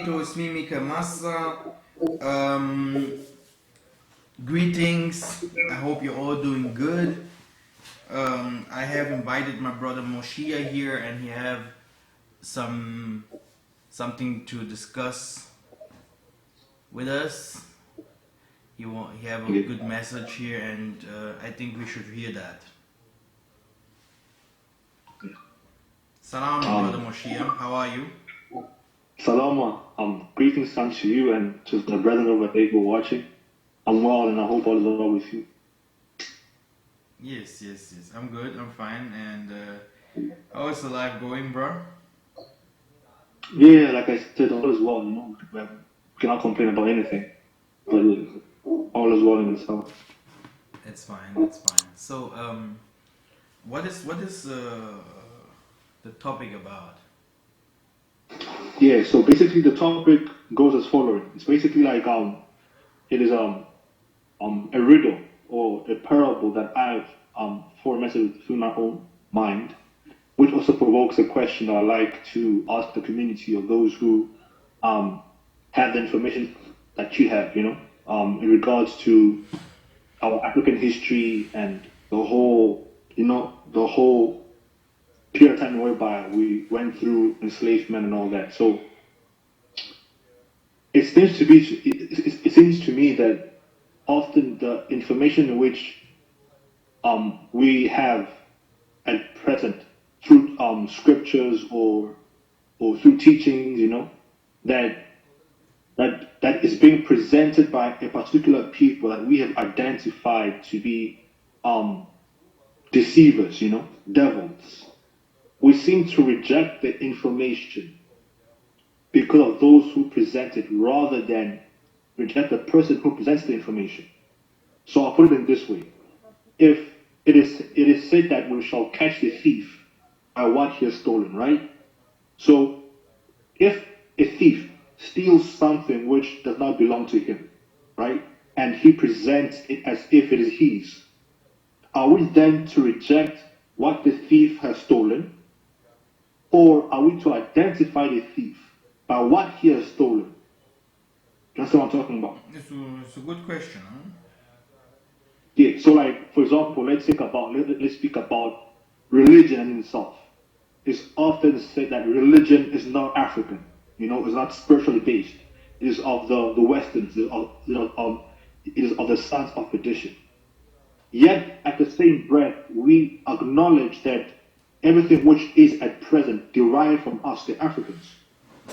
to it's me, Massa. Um, Greetings. I hope you're all doing good. I have invited my brother Moshia here, and he have something to discuss with us. He have a good message here, and I think we should hear that. Salam, brother Moshia. How are you? Salama, greetings unto you and to the brethren over there who are watching. I'm well and I hope all is well with you. Yes. I'm good, I'm fine. And how is the life going, bro? Yeah, like I said, all is well, we cannot complain about anything. But all is well in itself. It's fine. So, what is the topic about? Yeah, so basically the topic goes as following. It's basically like it is a riddle or a parable that I've formatted through my own mind, which also provokes a question that I like to ask the community of those who have the information that you have, in regards to our African history and the whole period of time whereby we went through enslavement and all that. So it seems to me that often the information in which we have at present through scriptures or through teachings, that is being presented by a particular people that we have identified to be deceivers, devils. We seem to reject the information because of those who present it rather than reject the person who presents the information. So I'll put it in this way. If it is said that we shall catch the thief by what he has stolen, right? So if a thief steals something which does not belong to him, right? And he presents it as if it is his, are we then to reject what the thief has stolen? Or are we to identify the thief by what he has stolen? That's what I'm talking about. It's a good question, huh? Yeah, so like, for example, let's speak about religion in itself. It's often said that religion is not African, it's not spiritually based. It is of the Westerns, it is of the sons of perdition. Yet, at the same breath, we acknowledge that everything which is at present derived from us, the Africans.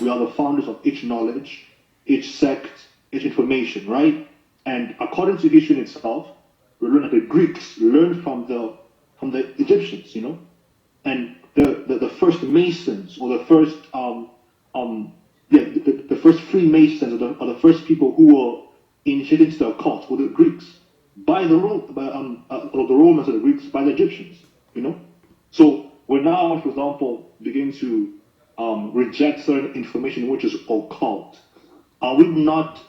We are the founders of each knowledge, each sect, each information, right? And according to history itself, we learn that the Greeks learned from the Egyptians, and the first Masons or the first the first Freemasons or the first people who were initiated into the occult were the Greeks by the Romans or the Greeks by the Egyptians, So we're now, for example, beginning to reject certain information which is occult. Are we not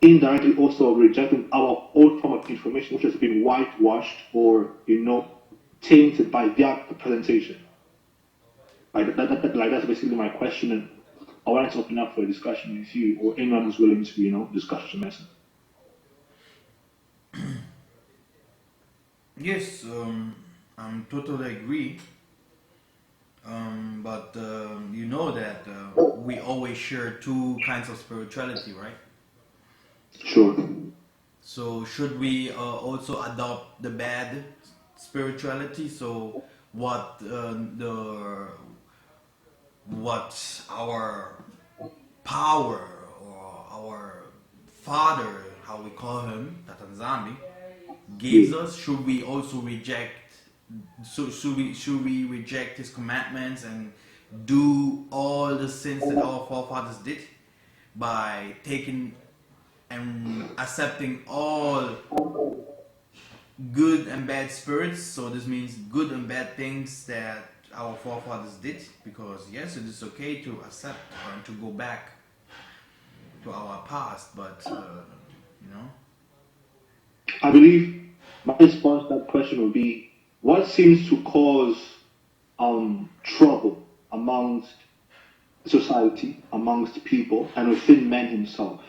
indirectly also rejecting our own form of information which has been whitewashed or tainted by their presentation? That's basically my question, and I want to open up for a discussion with you or anyone who's willing to discuss the message. Yes, I'm totally agree. But you know that we always share two kinds of spirituality, right? Sure. So should we also adopt the bad spirituality? So what our power or our father, how we call him, Tatanzambi, gives us? Should we also reject? So should we reject his commandments and do all the sins that our forefathers did by taking and accepting all good and bad spirits? So this means good and bad things that our forefathers did, because yes, it is okay to accept and to go back to our past, but I believe my response to that question would be, what seems to cause trouble amongst society, amongst people, and within man himself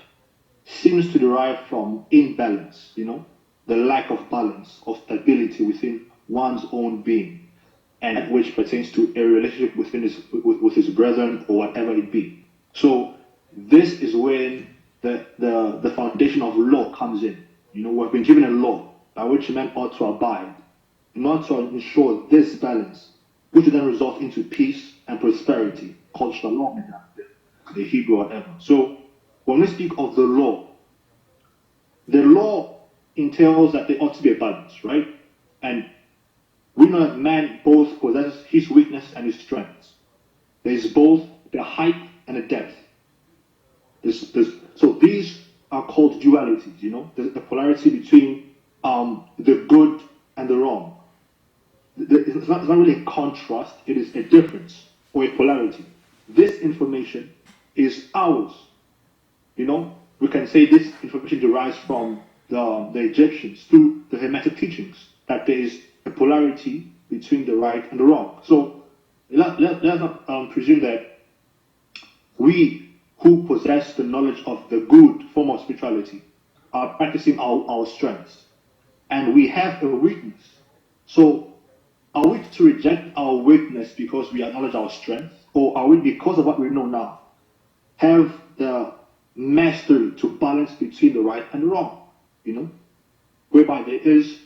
seems to derive from imbalance, the lack of balance, of stability within one's own being, and that which pertains to a relationship within with his brethren or whatever it be. So this is when the foundation of law comes in. We've been given a law by which men ought to abide, in order to ensure this balance, which will then result into peace and prosperity, called shalom in the Hebrew or whatever. So when we speak of the law entails that there ought to be a balance, right? And we know that man both possesses his weakness and his strengths. There is both the height and the depth. So these are called dualities, the polarity between the good and the wrong. It's not really a contrast, it is a difference or a polarity. This information is ours. We can say this information derives from the Egyptians through the Hermetic teachings, that there is a polarity between the right and the wrong. So let's not presume that we who possess the knowledge of the good form of spirituality are practicing our strengths, and we have a weakness. So are we to reject our weakness because we acknowledge our strength, or are we, because of what we know now, have the mastery to balance between the right and the wrong? Whereby there is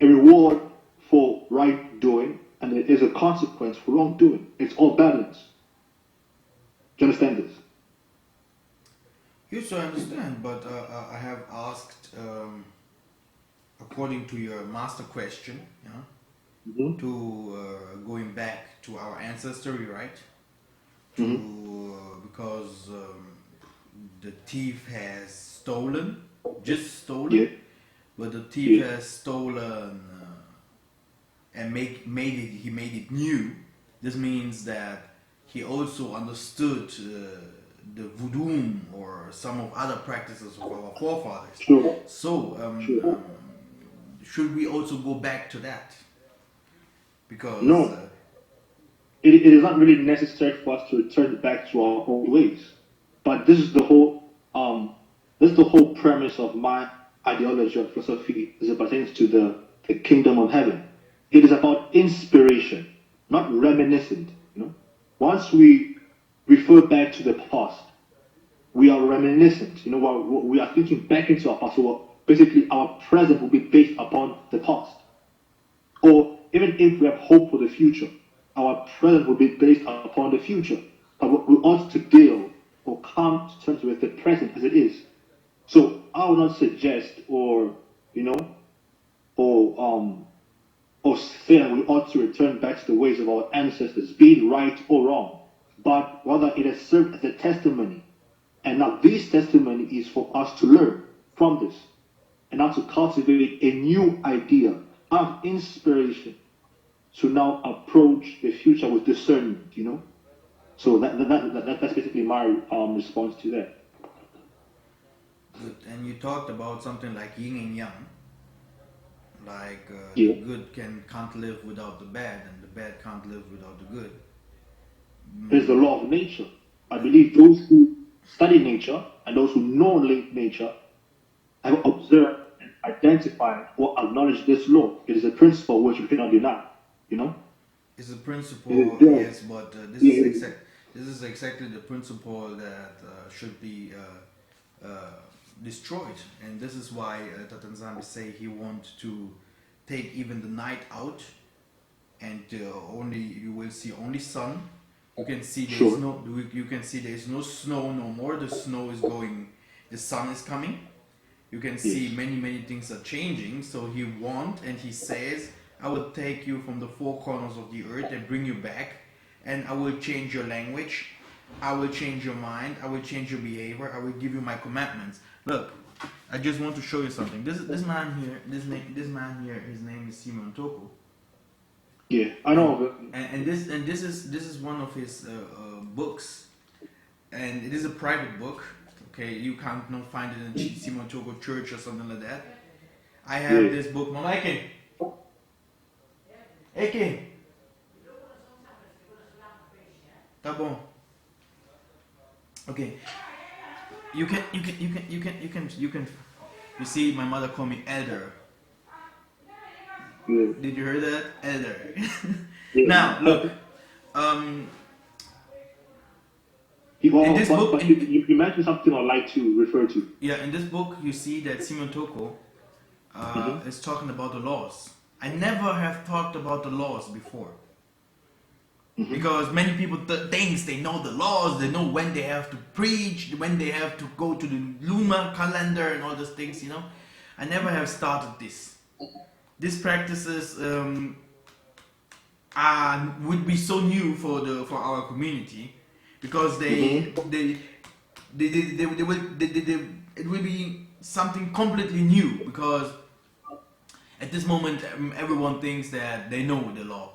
a reward for right doing and there is a consequence for wrongdoing. It's all balance. Do you understand this? Yes, I understand, but I have asked, according to your master question, to going back to our ancestry, right? Because the thief has stolen, but the thief has stolen and he made it new. This means that he also understood the voodoo or some of other practices of our forefathers. Sure. So should we also go back to that? Because no, it is not really necessary for us to return back to our old ways. But this is the whole premise of my ideology of philosophy as it pertains to the kingdom of heaven. It is about inspiration, not reminiscent. Once we refer back to the past, we are reminiscent. We are thinking back into our past. So basically, our present will be based upon the past. Or even if we have hope for the future, our present will be based upon the future. But we ought to deal or come to terms with the present as it is. So I would not suggest or say that we ought to return back to the ways of our ancestors, be it right or wrong, but rather it has served as a testimony. And now this testimony is for us to learn from this and now to cultivate a new idea of inspiration to now approach the future with discernment, So that's basically my response to that. Good. And you talked about something like yin and yang. Like Yeah. the good can't live without the bad, and the bad can't live without the good. There's the law of nature. I believe those who study nature and those who know nature have observed and identified or acknowledged this law. It is a principle which we cannot deny. It's a principle, It is there. yes, but this is exactly the principle that should be destroyed, and this is why Tatanzambi say he wants to take even the night out, and only you will see only sun. You can see there's you can see there's no snow no more. The snow is going, the sun is coming. You can see many things are changing. So he wants, and he says, I will take you from the four corners of the earth and bring you back, and I will change your language, I will change your mind, I will change your behavior, I will give you my commandments. Look, I just want to show you something. This man here, his name is Simon Toko. Yeah, I know. And this is one of his books, and it is a private book. Okay, you can't not find it in Simon Toko Church or something like that. I have this book. Mama Eke. Tá bom. Okay, you see, my mother called me elder. Yeah. Did you hear that? Elder. Yeah. Now, look, um, in this book, But you mentioned something I'd like to refer to. yeah, in this book, you see that Simon Toko Mm-hmm. is talking about the laws. I never have talked about the laws before. Mm-hmm. Because many people thinks they know the laws, they know when they have to preach, when they have to go to the lunar calendar and all those things, you know. I never have started this. These practices would be so new for our community, because it will be something completely new, because at this moment everyone thinks that they know the law.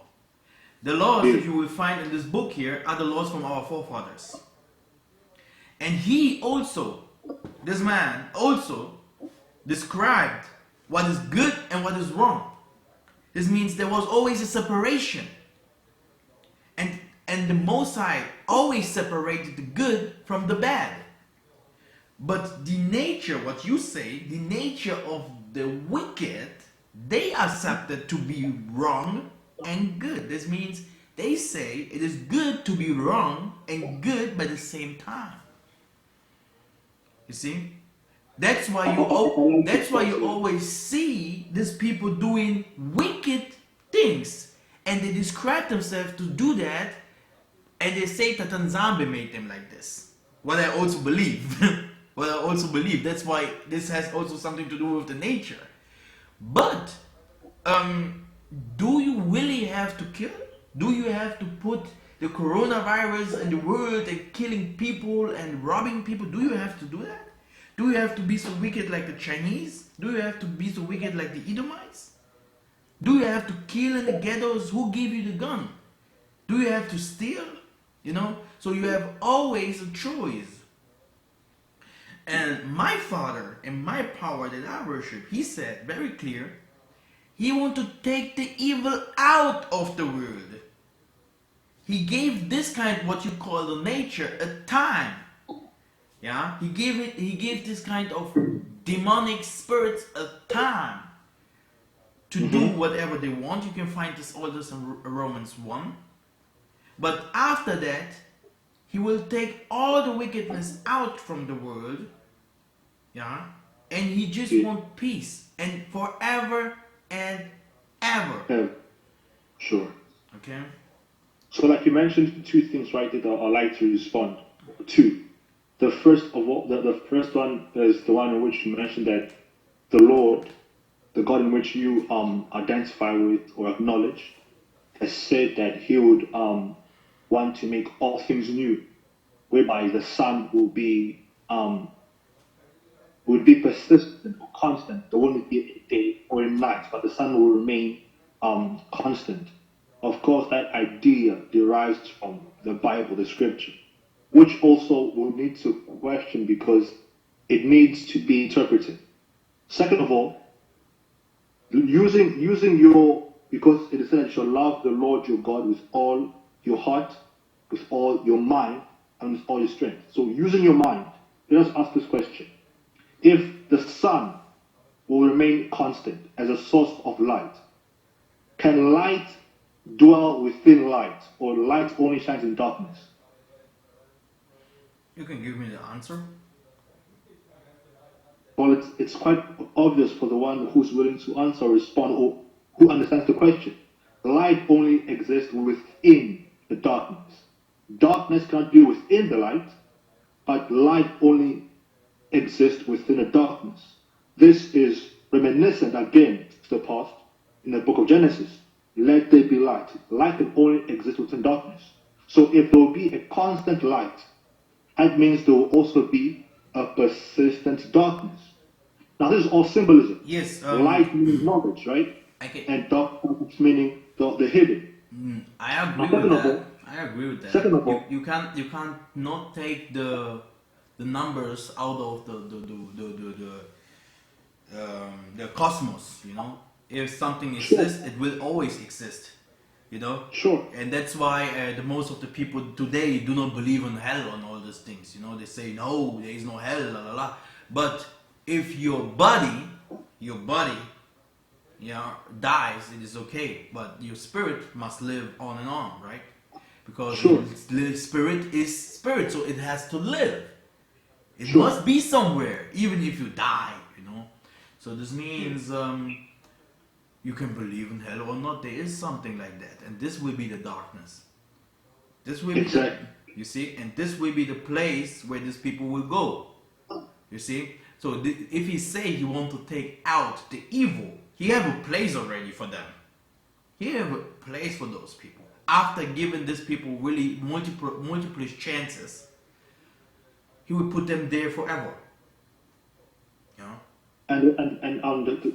The laws Yeah. that you will find in this book here are the laws from our forefathers. And he also, this man also described what is good and what is wrong. This means there was always a separation. And the Most High always separated the good from the bad. But the nature, what you say, the nature of the wicked, they accepted to be wrong and good. This means they say it is good to be wrong and good by the same time. You see? That's why that's why you always see these people doing wicked things, and they describe themselves to do that, and they say that Nzambe made them like this. What I also believe. What I also believe. That's why this has also something to do with the nature. But do you really have to kill? Do you have to put the coronavirus in the world and killing people and robbing people? Do you have to do that? Do you have to be so wicked like the Chinese? Do you have to be so wicked like the Edomites? Do you have to kill in the ghettos? Who gave you the gun? Do you have to steal? You know? So you have always a choice. And my father and my power that I worship, he said very clear, he want to take the evil out of the world. He gave this kind, what you call the nature, a time. Yeah, he gave this kind of demonic spirits a time to do whatever they want. You can find all this in Romans 1. But after that, he will take all the wickedness out from the world. Yeah, and he just want peace and forever and ever. Yeah. Sure. Okay. So, like you mentioned, two things right that I'd like to respond to. The first of all, the first one is the one in which you mentioned that the Lord, the God in which you identify with or acknowledge, has said that He would want to make all things new, whereby the sun would be persistent or constant. There won't be a day or a night, but the sun will remain constant. Of course, that idea derives from the Bible, the Scripture, which also will need to question because it needs to be interpreted. Second of all, using your, because it is said that you shall love the Lord your God with all your heart, with all your mind, and with all your strength. So using your mind, let us ask this question. If the sun will remain constant as a source of light, can light dwell within light, or light only shines in darkness? You can give me the answer. Well, it's quite obvious for the one who's willing to answer or respond, or who understands the question. Light only exists within the darkness. Darkness can't be within the light, but light only exists within the darkness. This is reminiscent again to the past in the book of Genesis. Let there be light. Light can only exist within darkness. So if there will be a constant light, that means there will also be a persistent darkness. Now this is all symbolism. Yes. Light meaning knowledge, right? Okay. And darkness meaning the hidden. I agree Now, with that. I agree with that. Second of all, you can't not take the numbers out of the cosmos. You know, if something exists, it will always exist. You know? Sure. And that's why the most of the people today do not believe in hell and all these things. You know, they say, no, there is no hell, la la la. But if your body, yeah, dies, it is okay. But your spirit must live on and on, right? Because Sure. the spirit is spirit, so it has to live. It Sure. must be somewhere, even if you die, you know. So this means you can believe in hell or not. There is something like that, and this will be the darkness. This will Exactly. be, you see, and this will be the place where these people will go. You see, so if he say he want to take out the evil, he have a place already for them. He have a place for those people. After giving these people really multiple chances, he will put them there forever. You know? And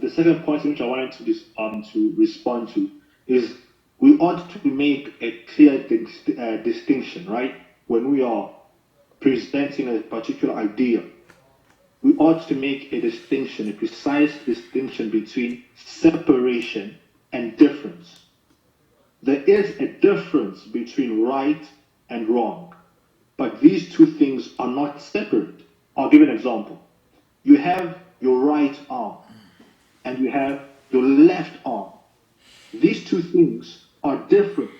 the second point which I wanted to respond to is we ought to make a clear distinction, right? When we are presenting a particular idea, we ought to make a distinction, a precise distinction between separation and difference. There is a difference between right and wrong, but these two things are not separate. I'll give an example. You have your right arm and you have your left arm. These two things are different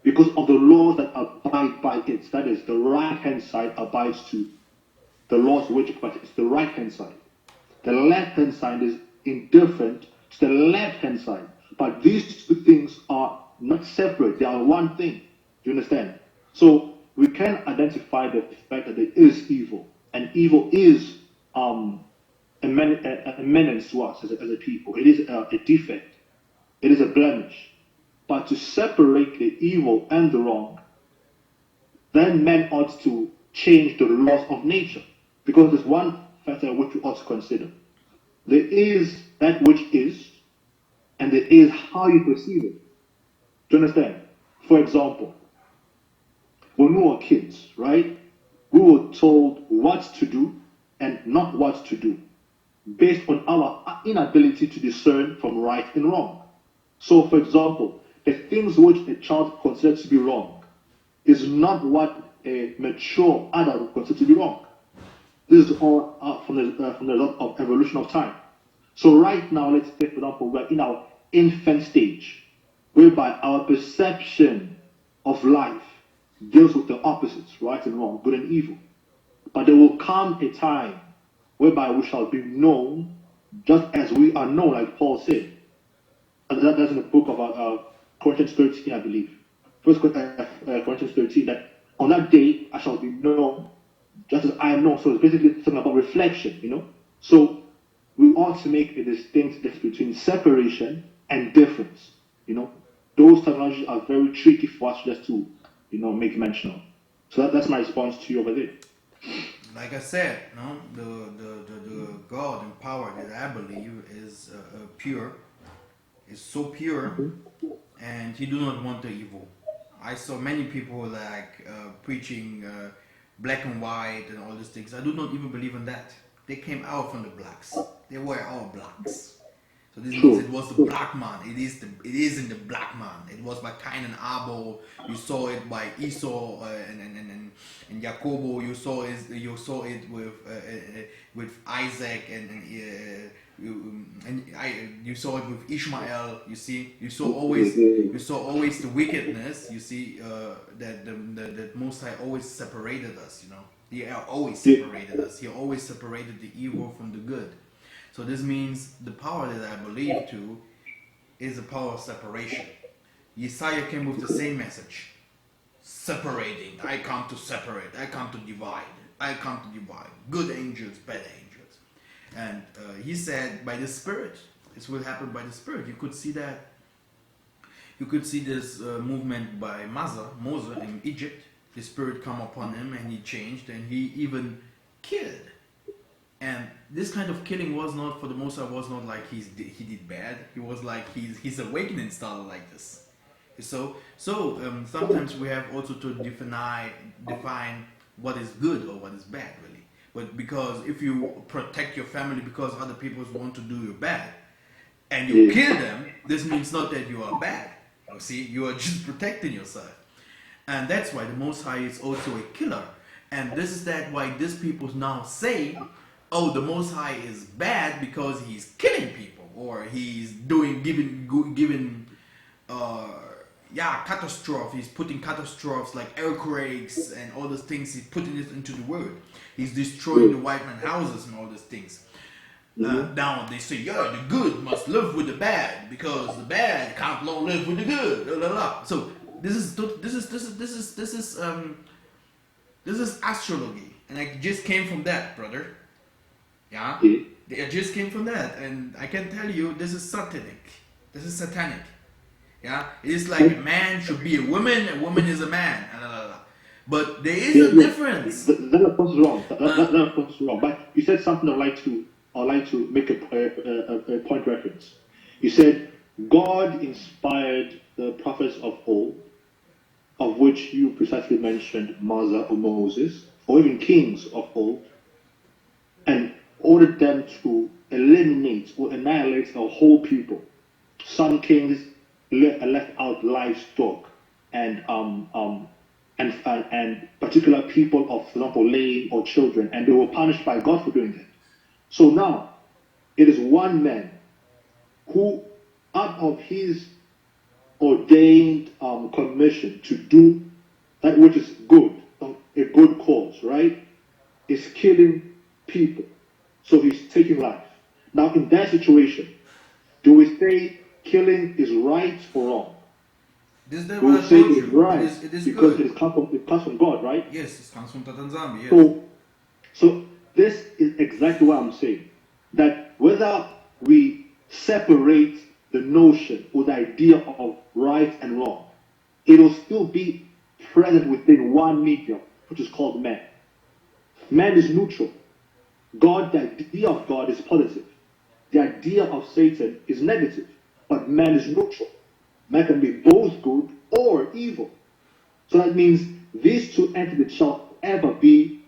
because of the laws that abide by it. That is, the right hand side abides to the laws which, but it's the right hand side. The left hand side is indifferent to the left hand side. But these two things are not separate, they are one thing. Do you understand? So we can identify the fact that there is evil, and evil is a menace to us as a people. It is a defect, it is a blemish. But to separate the evil and the wrong, then men ought to change the laws of nature. Because there's one factor which we ought to consider. There is that which is, and there is how you perceive it. Do you understand? For example, when we were kids, right, we were told what to do and not what to do, based on our inability to discern from right and wrong. So, for example, the things which a child considers to be wrong is not what a mature adult would consider to be wrong. This is all from the result of evolution of time. So right now, let's say, for example, we're in our infant stage, whereby our perception of life deals with the opposites, right and wrong, good and evil. But there will come a time whereby we shall be known just as we are known, like Paul said. And that's in the book of Corinthians 13, I believe. First Corinthians 13, that on that day I shall be known just as I am known. So it's basically something about reflection, you know. So we ought to make a distinct difference between separation and difference. You know, those terminologies are very tricky for us just to, you know, make mention of. So that's my response to you over there. Like I said, no, the God and power that I believe is pure, is so pure, and He do not want the evil. I saw many people like preaching black and white and all these things. I do not even believe in that. They came out from the blacks. They were all blacks. So this means it was the black man. It is in the black man. It was by Cain and Abel. You saw it by Esau and Jacobo. You saw it with Isaac you saw it with Ishmael. You see, you saw always the wickedness. You see that Most High always separated us. You know, He always separated us. He always separated the evil from the good. So this means the power that I believe to is the power of separation. Yesaiah came with the same message. Separating. I come to separate. I come to divide. I come to divide. Good angels, bad angels. And he said by the Spirit. This will happen by the Spirit. You could see that. You could see this movement by Massa, Moses in Egypt. The Spirit come upon him and he changed and he even killed. And this kind of killing was not, for the most part, was not like he did bad. He was like his awakening started like this. So sometimes we have also to define what is good or what is bad, really. But because if you protect your family because other people want to do you bad, and you kill them, this means not that you are bad. See, you are just protecting yourself. And that's why the Most High is also a killer. And this is that why these people now say, oh, the Most High is bad because he's killing people, or he's giving catastrophe. He's putting catastrophes like earthquakes and all those things. He's putting it into the world. He's destroying the white man houses and all those things. Now they say, yeah, the good must live with the bad because the bad can't long live with the good. Blah, blah, blah. So this is astrology, and I just came from that, brother. Yeah, I just came from that, and I can tell you this is satanic. This is satanic. Yeah, it is like a man should be a woman is a man. Blah, blah, blah. But there is a difference. That of course is wrong. That of course is wrong. But you said something I'd like to make a point reference. You said God inspired the prophets of old, of which you precisely mentioned Massa or Moses, or even kings of old, and ordered them to eliminate or annihilate a whole people. Some kings left out livestock and particular people of, for example, lame or children, and they were punished by God for doing that. So now, it is one man who, out of his ordained commission to do that which is good, a good cause, right, is killing people. So he's taking life. Now, in that situation, do we say killing is right or wrong? This is We what I say told it's you. right It is because good. it comes from God, right? Yes, it comes from Tatanzambi. Yes. So this is exactly what I'm saying. That whether we separate the notion or the idea of right and wrong, it will still be present within one medium, which is called man. Man is neutral. God, the idea of God is positive. The idea of Satan is negative. But man is neutral. Man can be both good or evil. So that means these two entities shall ever be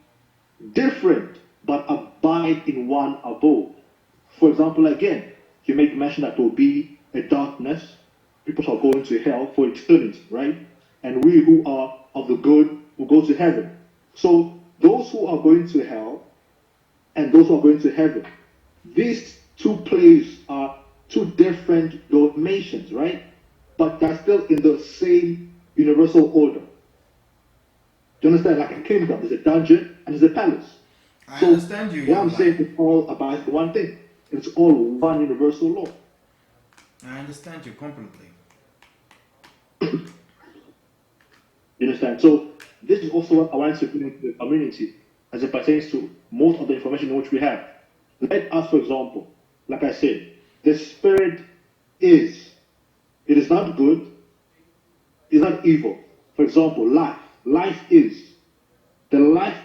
different, but abide in one abode. For example, again, you make mention that there will be a darkness, people shall go into hell for eternity, right? And we who are of the good will go to heaven. So those who are going to hell and those who are going to heaven, these two places are two different domains, right? But they're still in the same universal order. Do you understand? Like a kingdom, there's a dungeon and there's a palace. I understand you. What I'm saying is all about one thing. It's all one universal law. I understand you completely. You understand? So this is also what I want to bring into the community as it pertains to most of the information which we have. Let us, for example, like I said, the spirit is. It is not good. It's not evil. For example, life. Life is. The life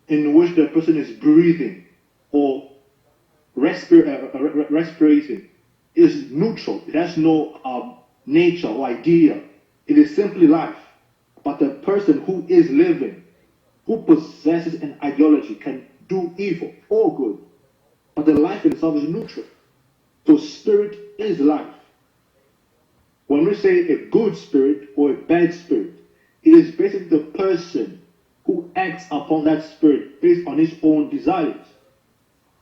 in which the person is breathing or respirating is neutral. It has no nature or idea. It is simply life. But the person who is living, who possesses an ideology, can do evil or good. But the life itself is neutral. So spirit is life. When we say a good spirit or a bad spirit, it is basically the person who acts upon that spirit based on his own desires.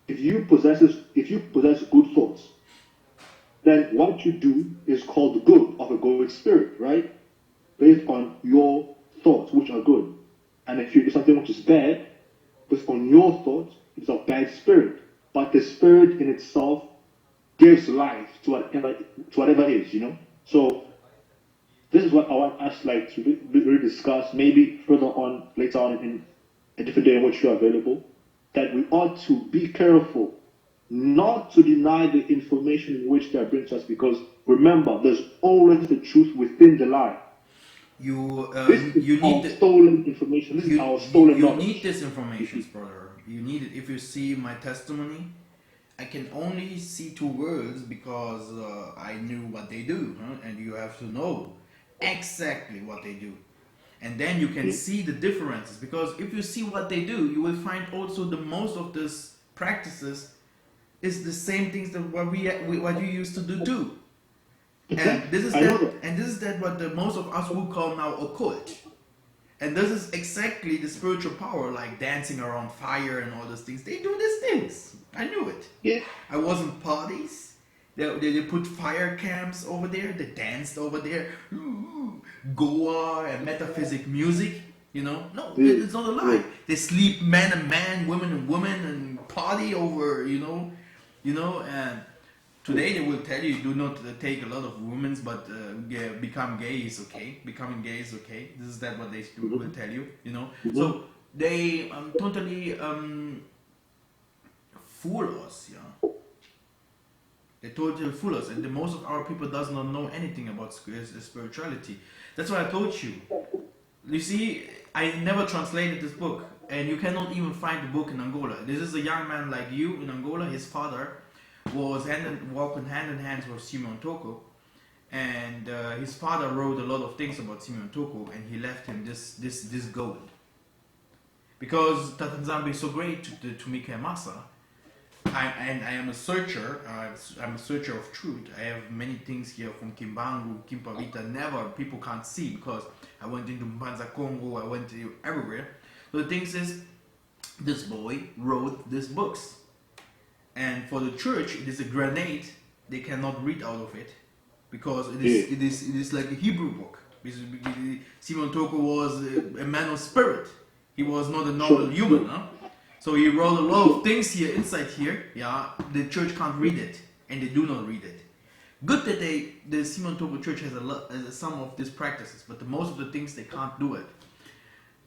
If you possess good thoughts, then what you do is called the good of a good spirit, right? Based on your thoughts, which are good. And if you do something which is bad, based on your thoughts, it's a bad spirit. But the spirit in itself gives life to whatever is, you know? So this is what I want us like to really discuss, maybe further on, later on in a different day in which you are available, that we ought to be careful not to deny the information in which they bring to us, because remember, there's always the truth within the lie. You need stolen information. This is our stolen knowledge. You need this information, brother. You need it. If you see my testimony, I can only see two words because I knew what they do, huh? And you have to know exactly what they do. And then you can see the differences, because if you see what they do, you will find also the most of these practices is the same things that what you used to do too. And this is I know that, that. and this is that what the most of us will call now occult. And this is exactly the spiritual power, like dancing around fire and all those things. They do these things. I knew it. Yeah. I was in parties. They put fire camps over there. They danced over there. Goa and metaphysics music. You know, no, Yeah. it's not a lie. Yeah. They sleep man and man, women and women, and party over. And today they will tell you do not take a lot of women, but become gay is okay. Becoming gay is okay. This is that what they will tell you. So they totally fool us. Yeah, they totally fool us, and the most of our people does not know anything about spirituality. That's why I told you. You see, I never translated this book, and you cannot even find the book in Angola. This is a young man like you in Angola. His father was walking hand in hand with Simon Toko, and his father wrote a lot of things about Simon Toko, and he left him this gold. Because Tatanzambe is so great to Mikhael Massa, I am a searcher. I'm a searcher of truth. I have many things here from Kimbangu, Kimpavita. People can't see because I went into Mbanza Congo. I went to everywhere. So the thing is, this boy wrote these books. And for the church, it is a grenade. They cannot read out of it because it is like a Hebrew book. Simon Toko was a man of spirit. He was not a normal human. Huh? So he wrote a lot of things here inside here. Yeah, the church can't read it, and they do not read it. Good that the Simon Toko church has some of these practices, but most of the things they can't do it.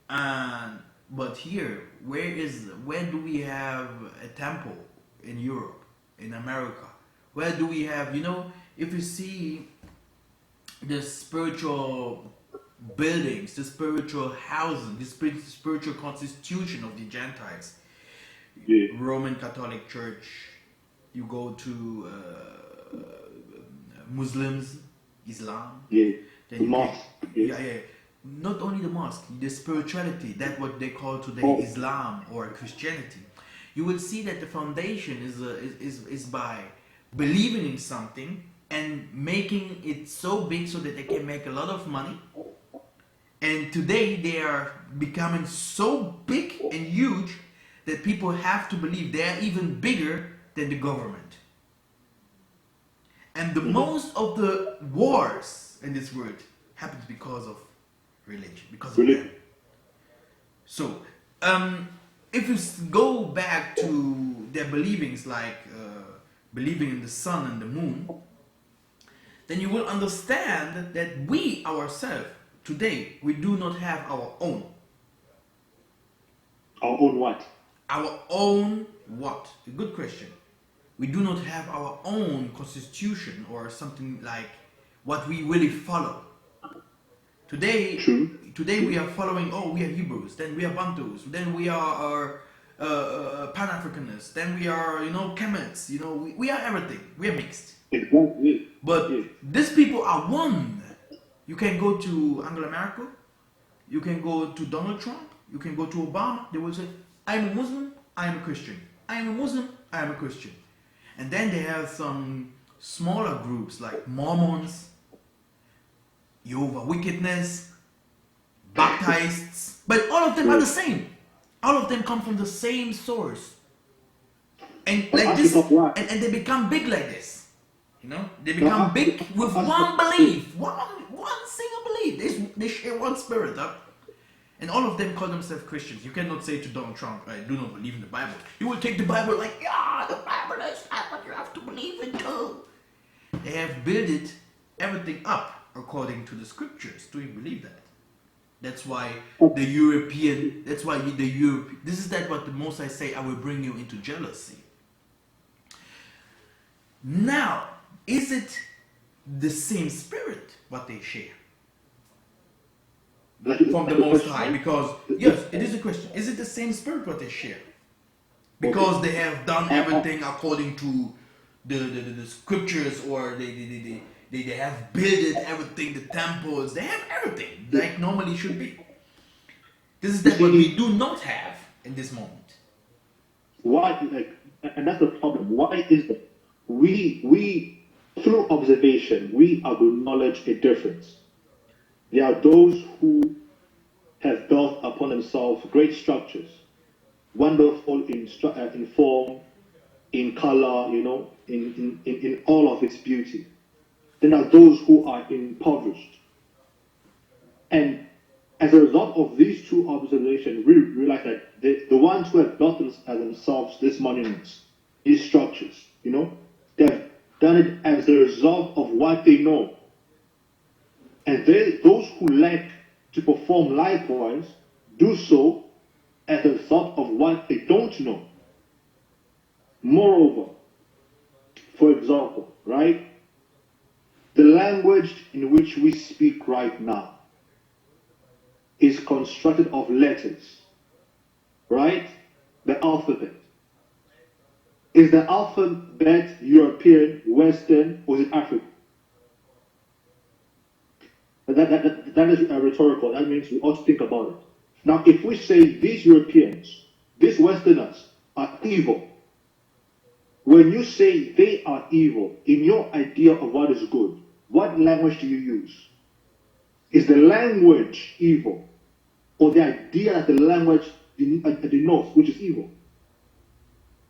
But here, where do we have a temple? In Europe, in America, where do we have, if you see the spiritual buildings, the spiritual housing, the spiritual constitution of the Gentiles, Roman Catholic Church, you go to Muslims, Islam, then the mosque, not only the mosque, the spirituality, that's what they call today Islam or Christianity. You will see that the foundation is by believing in something and making it so big so that they can make a lot of money. And today they are becoming so big and huge that people have to believe they are even bigger than the government. And the most of the wars in this world happens because of religion, because of them. So, if you go back to their believings, like believing in the sun and the moon, then you will understand that we ourselves, today, we do not have our own. Our own what? Our own what? A good question. We do not have our own constitution or something like what we really follow. Today we are following, we are Hebrews, then we are Bantus, then we are Pan Africanists, then we are, Kemets, we are everything. We are mixed. But these people are one. You can go to Angela Merkel, you can go to Donald Trump, you can go to Obama. They will say, I am a Muslim, I am a Christian. I am a Muslim, I am a Christian. And then they have some smaller groups like Mormons, Jehovah Wickedness, Baptists, but all of them are the same. All of them come from the same source. And like this, and they become big like this. They become big with one belief, one single belief. They share one spirit, huh? And all of them call themselves Christians. You cannot say to Donald Trump, I do not believe in the Bible. You will take the Bible like, the Bible is what you have to believe in too. They have built everything up according to the scriptures. Do you believe that? That's why this is that what the Most I say, I will bring you into jealousy. Now, is it the same spirit what they share? From the Most High, because yes, it is a question. Is it the same spirit what they share? Because they have done everything according to the scriptures, or they have built everything, the temples, they have everything like normally should be. This is that what we do not have in this moment. Why? And that's the problem. Why is that we through observation, we acknowledge a difference. There are those who have built upon themselves great structures, wonderful in form, in color, in all of its beauty. Then there are those who are impoverished. And as a result of these two observations, we realize that the ones who have built themselves these monuments, these structures, they've done it as a result of what they know. And those who lack to perform likewise do so as a result of what they don't know. Moreover, for example, right, the language in which we speak right now is constructed of letters, right? The alphabet. Is the alphabet European, Western, or is it African? That is rhetorical. That means we ought to think about it. Now, if we say these Europeans, these Westerners are evil, when you say they are evil, in your idea of what is good, what language do you use? Is the language evil, or the idea that the language denotes which is evil?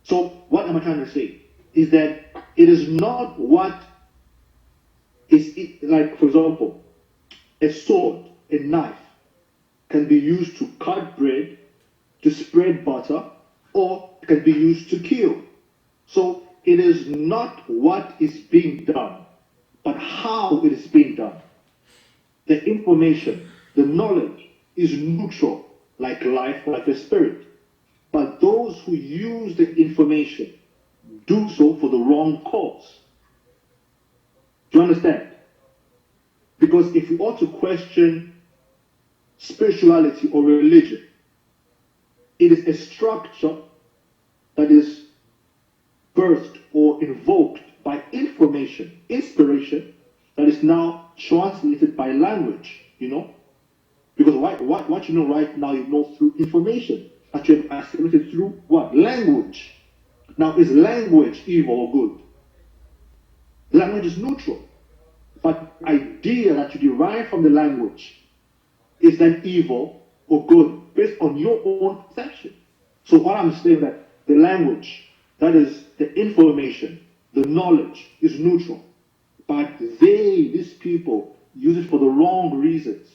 So, what am I trying to say? Is that it is not what is, like, for example, a sword, a knife, can be used to cut bread, to spread butter, or it can be used to kill. So it is not what is being done, but how it is being done. The information, the knowledge is neutral, like life, like the spirit. But those who use the information do so for the wrong cause. Do you understand? Because if you ought to question spirituality or religion, it is a structure that is birthed or invoked by information, inspiration, that is now translated by language, Because what you know right now, you know through information that you have assimilated through what? Language. Now, is language evil or good? Language is neutral. But the idea that you derive from the language is then evil or good based on your own perception. So what I'm saying that the language, that is the information, the knowledge is neutral. But these people use it for the wrong reasons.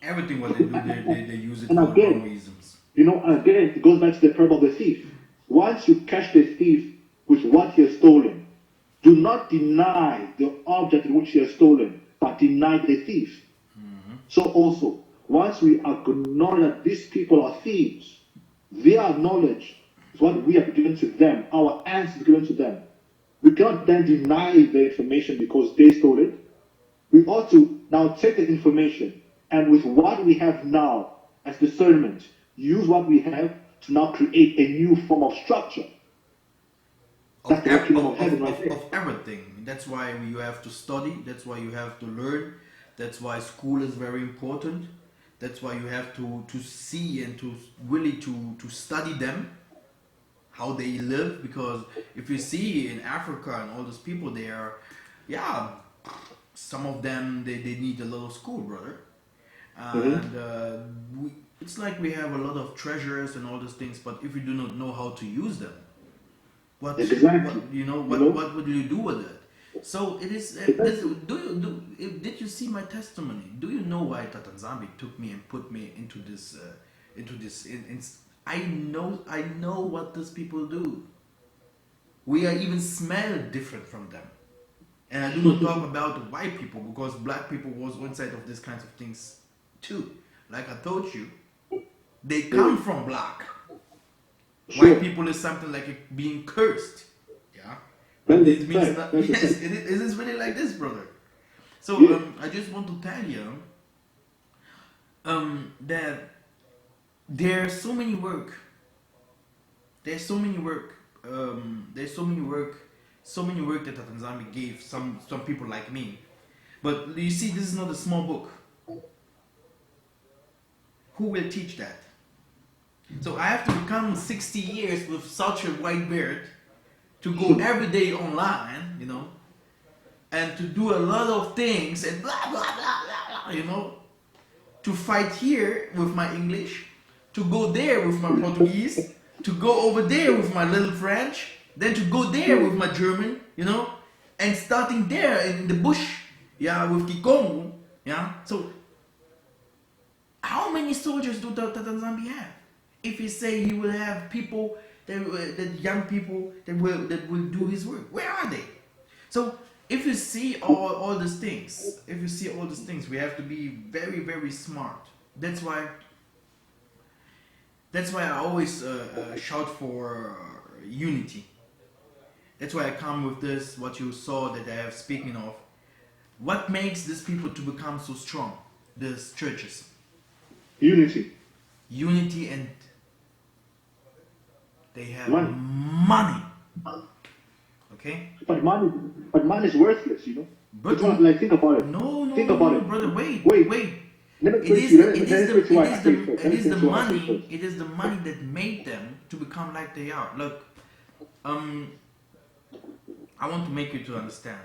Everything what they do, they use it And for the again, wrong reasons. again, it goes back to the parable of the thief. Once you catch the thief with what he has stolen, do not deny the object in which he has stolen, but deny the thief. Mm-hmm. So also, once we acknowledge that these people are thieves, their knowledge is what we have given to them, our answers given to them. We cannot then deny the information because they stole it. We ought to now take the information and with what we have now as discernment, use what we have to now create a new form of structure. Of everything. That's why you have to study. That's why you have to learn. That's why school is very important. That's why you have to see and to really to study them, how they live. Because if you see in Africa and all those people there, some of them they need a little school, brother. And it's like we have a lot of treasures and all those things, but if we do not know how to use them, what would you do with it? So it is. Did you see my testimony? Do you know why Tatanzambi took me and put me into this? I know what these people do. We are even smell different from them, and I do not talk about white people because black people was one side of these kinds of things too. Like I told you, they come from black. Sure. White people is something like being cursed. Yeah. But it means that, yes, it is really like this, brother. So I just want to tell you that there's so many work. There's so many work that Tatanzambi gave some people like me. But you see, this is not a small book. Who will teach that? So I have to become 60 years with such a white beard to go every day online, and to do a lot of things and blah blah blah blah, blah, to fight here with my English, to go there with my Portuguese, to go over there with my little French, then to go there with my German, and starting there in the bush, with Kikongo, So, how many soldiers do Tatanzambi have? If he say he will have people, that young people that will do his work, where are they? So, if you see all these things, we have to be very, very smart. That's why I always shout for unity. That's why I come with this, what you saw that I have speaking of. What makes these people to become so strong? These churches. Unity. Unity, and they have Money. money. Okay? But money is worthless, But think about it. No, think about it, brother. Wait. It is the money that made them to become like they are. Look, I want to make you to understand.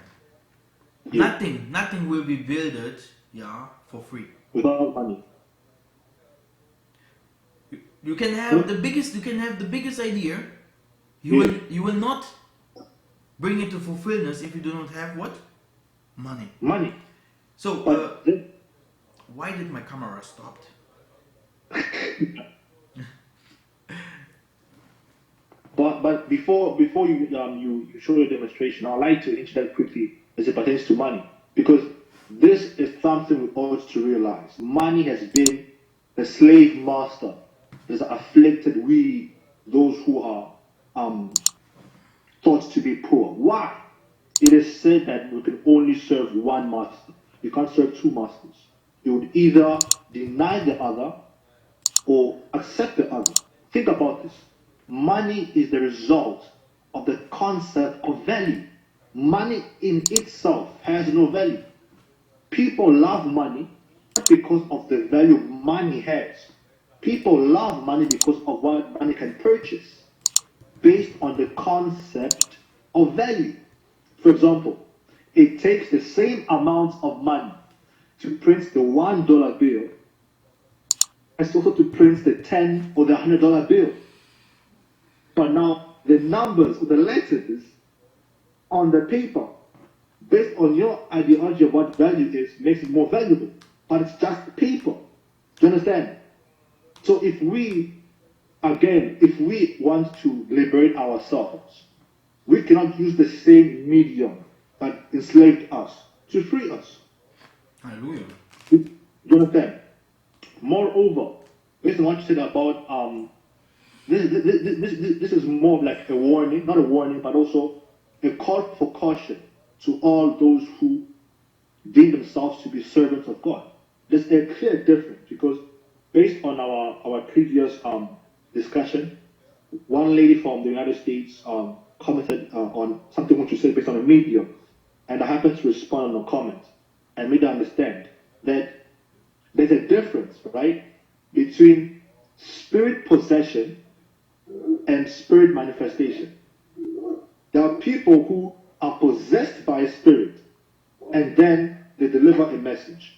Yeah. Nothing will be built, for free. Without money. You can have the biggest idea. You will not bring it to fulfillment if you do not have what? Money. So why did my camera stop? But before you show your demonstration, I'd like to interject quickly as it pertains to money, because this is something we ought to realize. Money has been the slave master that has afflicted those who are thought to be poor. Why? It is said that we can only serve one master. You can't serve two masters. You would either deny the other or accept the other. Think about this. Money is the result of the concept of value. Money in itself has no value. People love money not because of the value money has. People love money because of what money can purchase, based on the concept of value. For example, it takes the same amount of money to print the $1 bill as also to print the $10 or the $100 bill. But now the numbers or the letters on the paper, based on your ideology of what value is, makes it more valuable. But it's just paper. Do you understand? So if we want to liberate ourselves, we cannot use the same medium that enslaved us to free us. Hallelujah. Do you understand? Moreover, based on what you said about this is more like a warning, not a warning, but also a call for caution to all those who deem themselves to be servants of God. There's a clear difference, because based on our previous discussion, one lady from the United States commented on something which you said based on a medium, and I happened to respond on a comment and made her understand that there's a difference, right, between spirit possession and spirit manifestation. There are people who are possessed by a spirit and then they deliver a message.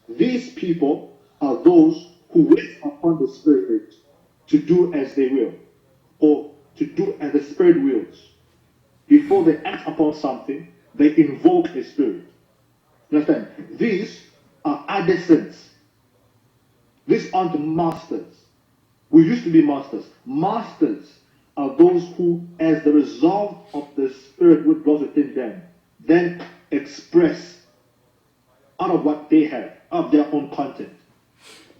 These people are those who wait upon the spirit to do as they will, or to do as the spirit wills. Before they act upon something, they invoke a spirit. Understand? These are adolescents. These aren't masters. We used to be masters. Masters are those who, as the result of the spirit which dwells within them, then express out of what they have, out of their own content.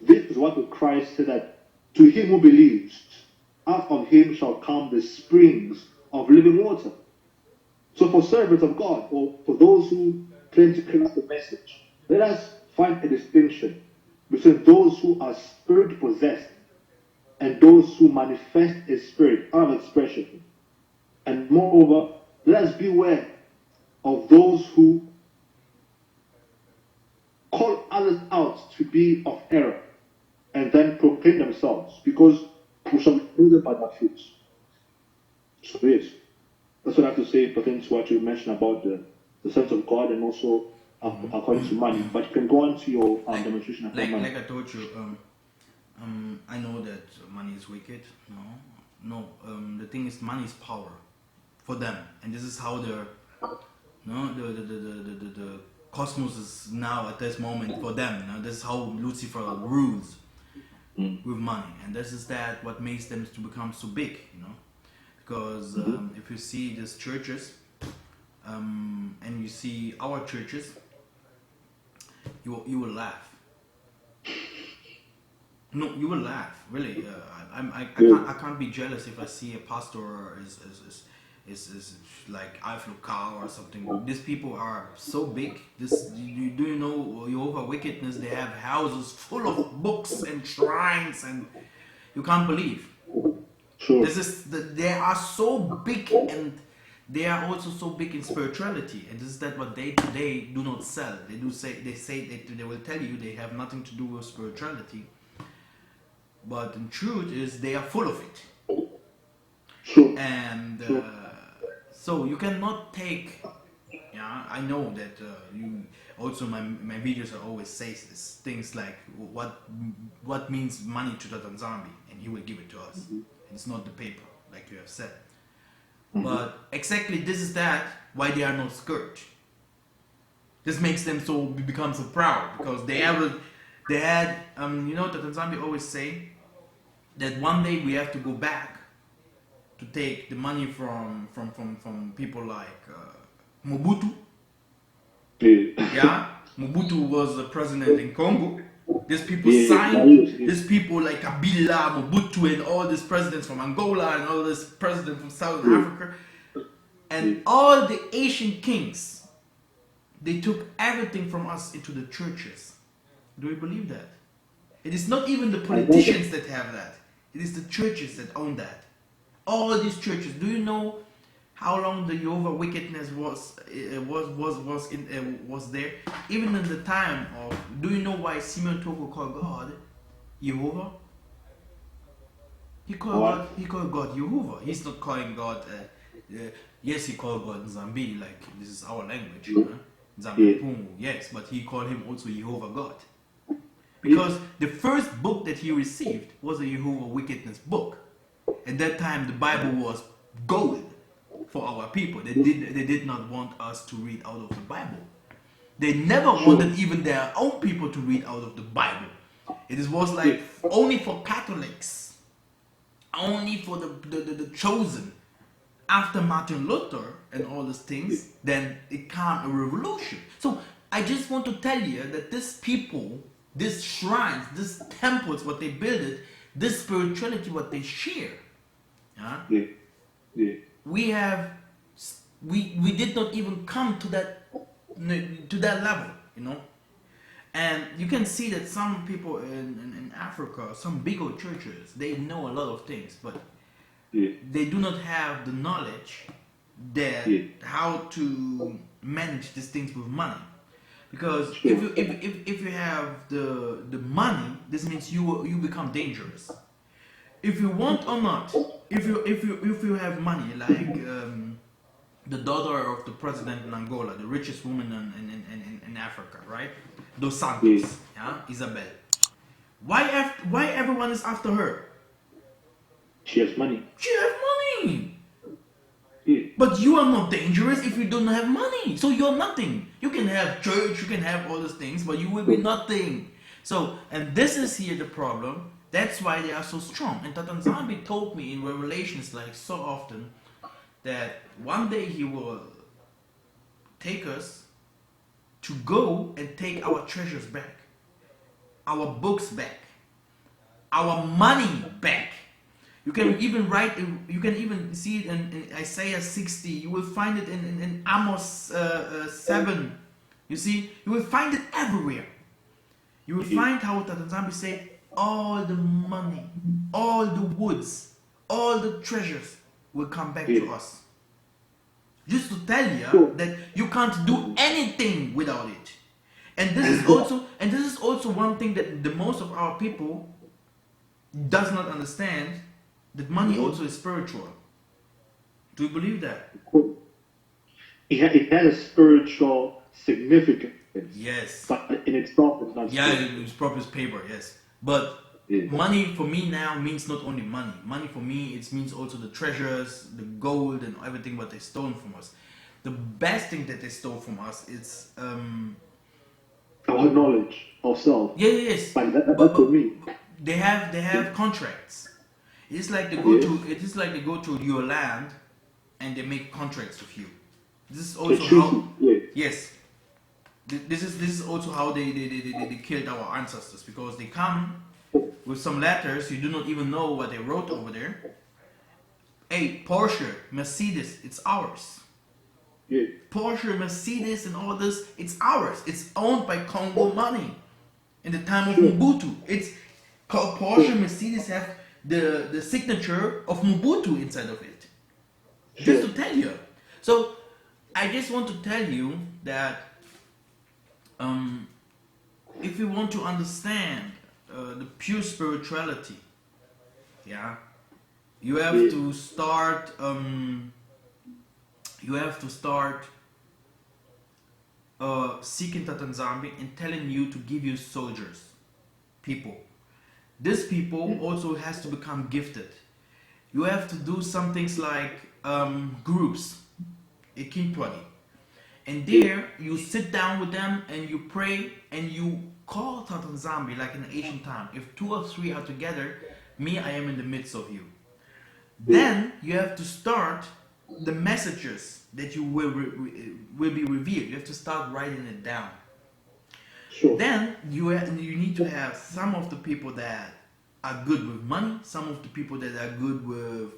This is what Christ said, that to him who believes, out of him shall come the springs of living water. So for servants of God, or for those who claim to carry out the message, let us find a distinction between those who are spirit possessed and those who manifest a spirit out of expression. And moreover, let us beware of those who call others out to be of error and then proclaim themselves, because we shall be known by their fruits. So yes, that's what I have to say pertaining to what you mentioned about the the sense of God and also according to money. But you can go on to your demonstration of money. Like I told you, I know that money is wicked. No. The thing is, money is power for them, and this is how the cosmos is now at this moment for them. This is how Lucifer rules with money, and this is what makes them to become so big. Because if you see these churches, and you see our churches, you will laugh. No, you will laugh. Really, I can't be jealous if I see a pastor is like Eiffel Tower or something. These people are so big. Do you know Jehovah Wickedness? They have houses full of books and shrines, and you can't believe. Sure. They are so big, and they are also so big in spirituality, and this is what they do not sell. They say they will tell you they have nothing to do with spirituality, but in truth is they are full of it. Sure. And so you cannot take. Yeah, I know that you also my videos are always say things like what means money to the Tanzania, and he will give it to us. It's not the paper, like you have said. But exactly this is why they are not scared. This makes them become so proud, because they had the Tanzania always say that one day we have to go back to take the money from people like Mobutu. Yeah, Mobutu was the president in Congo. These people signed. These people like Beulah, Mobutu, and all these presidents from Angola, and all this presidents from South Africa, and all the Asian kings. They took everything from us into the churches. Do you believe that? It is not even the politicians that have that. It is the churches that own that. All these churches. Do you know how long the Jehovah Wickedness was there? Even in the time of. Do you know why Simeon Toko called God Jehovah? He called God Jehovah. He's not calling God. Yes, he called God Nzambi, like this is our language. Nzambi, yes, but he called him also Jehovah God. Because the first book that he received was a Jehovah Wickedness book. At that time, the Bible was gold for our people. They did not want us to read out of the Bible. They never wanted even their own people to read out of the Bible. It was like only for Catholics, only for the chosen. After Martin Luther and all these things, then it came a revolution. So I just want to tell you that these people, these shrines, these temples, what they built, this spirituality, what they share. We did not even come to that level, and you can see that some people in Africa, some bigger churches, they know a lot of things, but they do not have the knowledge that how to manage these things with money. Because if you have the money, this means you become dangerous. If you want or not, if you have money, like the daughter of the president in Angola, the richest woman in Africa, right? Dos Santos, Isabel. Why everyone is after her? She has money. She has money. But you are not dangerous if you don't have money. So you're nothing. You can have church, you can have all these things, but you will be nothing. So, and this is here the problem. That's why they are so strong. And Tatan Zambi told me in Revelations, like so often, that one day he will take us to go and take our treasures back, our books back, our money back. You can even you can even see it in Isaiah 60. You will find it in Amos 7. You see, you will find it everywhere. You will find how Tatan Zambi said, all the money, all the woods, all the treasures will come back to us. Just to tell you that you can't do anything without it. And this is also one thing that the most of our people does not understand, that money also is spiritual. Do you believe that? it has a spiritual significance. Yes. But in itself, it's not Yeah, spiritual. it's proper paper, yes. But Yeah. money for me now means not only money. Money for me, it means also the treasures, the gold, and everything what they stole from us. The best thing that they stole from us is Our knowledge of self. yeah, yes. Like But that's for me. they have contracts. It's like they go Yes. to it is like they go to your land and they make contracts with you. This is The also treaty. how Yeah. yes. This is also how they killed our ancestors, because they come with some letters you do not even know what they wrote over there. Hey, Porsche, Mercedes, it's ours. Yeah. Porsche, Mercedes, and all this, it's ours. It's owned by Congo money. In the time of Sure. Mobutu, it's called Porsche, Mercedes have the signature of Mobutu inside of it. Just Sure. to tell you. So I just want to tell you that if you want to understand the pure spirituality, yeah, you have Yeah. to start. You have to start seeking Tatanzambi and telling you to give you soldiers, people. This people also has to become gifted. You have to do some things like groups, Ikinpwadi. And there you sit down with them and you pray and you call Tatanzambi like in the ancient time. If 2 or 3 are together, me, I am in the midst of you. Then you have to start the messages that you will be revealed. You have to start writing it down. Sure. Then you need to have some of the people that are good with money, some of the people that are good with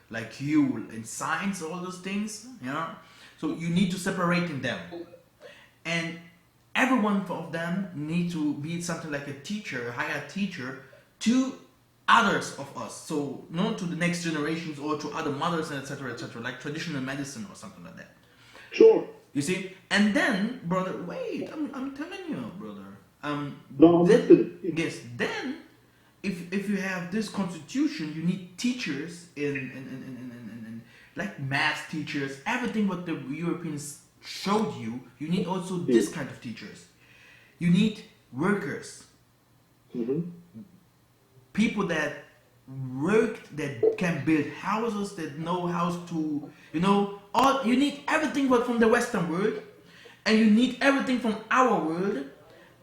like you in science, all those things, you know. So you need to separate in them, and every one of them need to be something like a teacher, a higher teacher to others of us. So not to the next generations or to other mothers and etc., like traditional medicine or something like that. Sure. You see, and then, brother, wait, I'm telling you, brother. No, I'm Then, listening. yes, then, if you have this constitution, you need teachers in like math teachers, everything what the Europeans showed you. You need also this kind of teachers. You need workers, Mm-hmm. people that worked, that can build houses, that know how to, all you need everything but from the Western world, and you need everything from our world,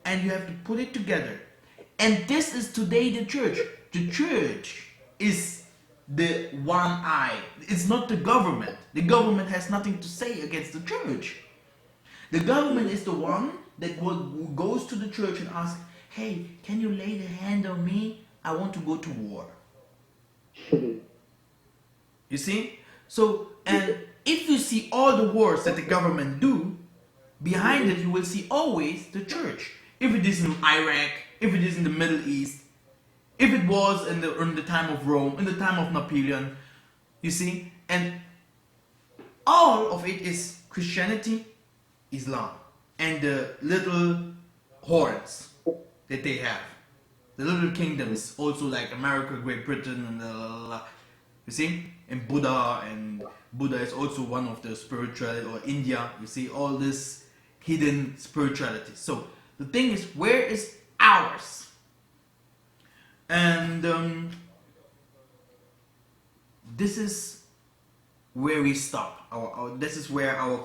and you have to put it together. And this is today the church. The church is the one eye. It's not the government. The government has nothing to say against the church. The government is the one that goes to the church and asks, hey, can you lay the hand on me? I want to go to war. You see? So, and if you see all the wars that the government do, behind it you will see always the church. If it is in Iraq, if it is in the Middle East, if it was in the time of Rome, in the time of Napoleon, you see? And all of it is Christianity, Islam, and the little hordes that they have. The little kingdoms, also like America, Great Britain, and you see? And Buddha is also one of the spiritual, or India, you see, all this hidden spirituality. So the thing is, where is ours? And this is where we stop. This is where our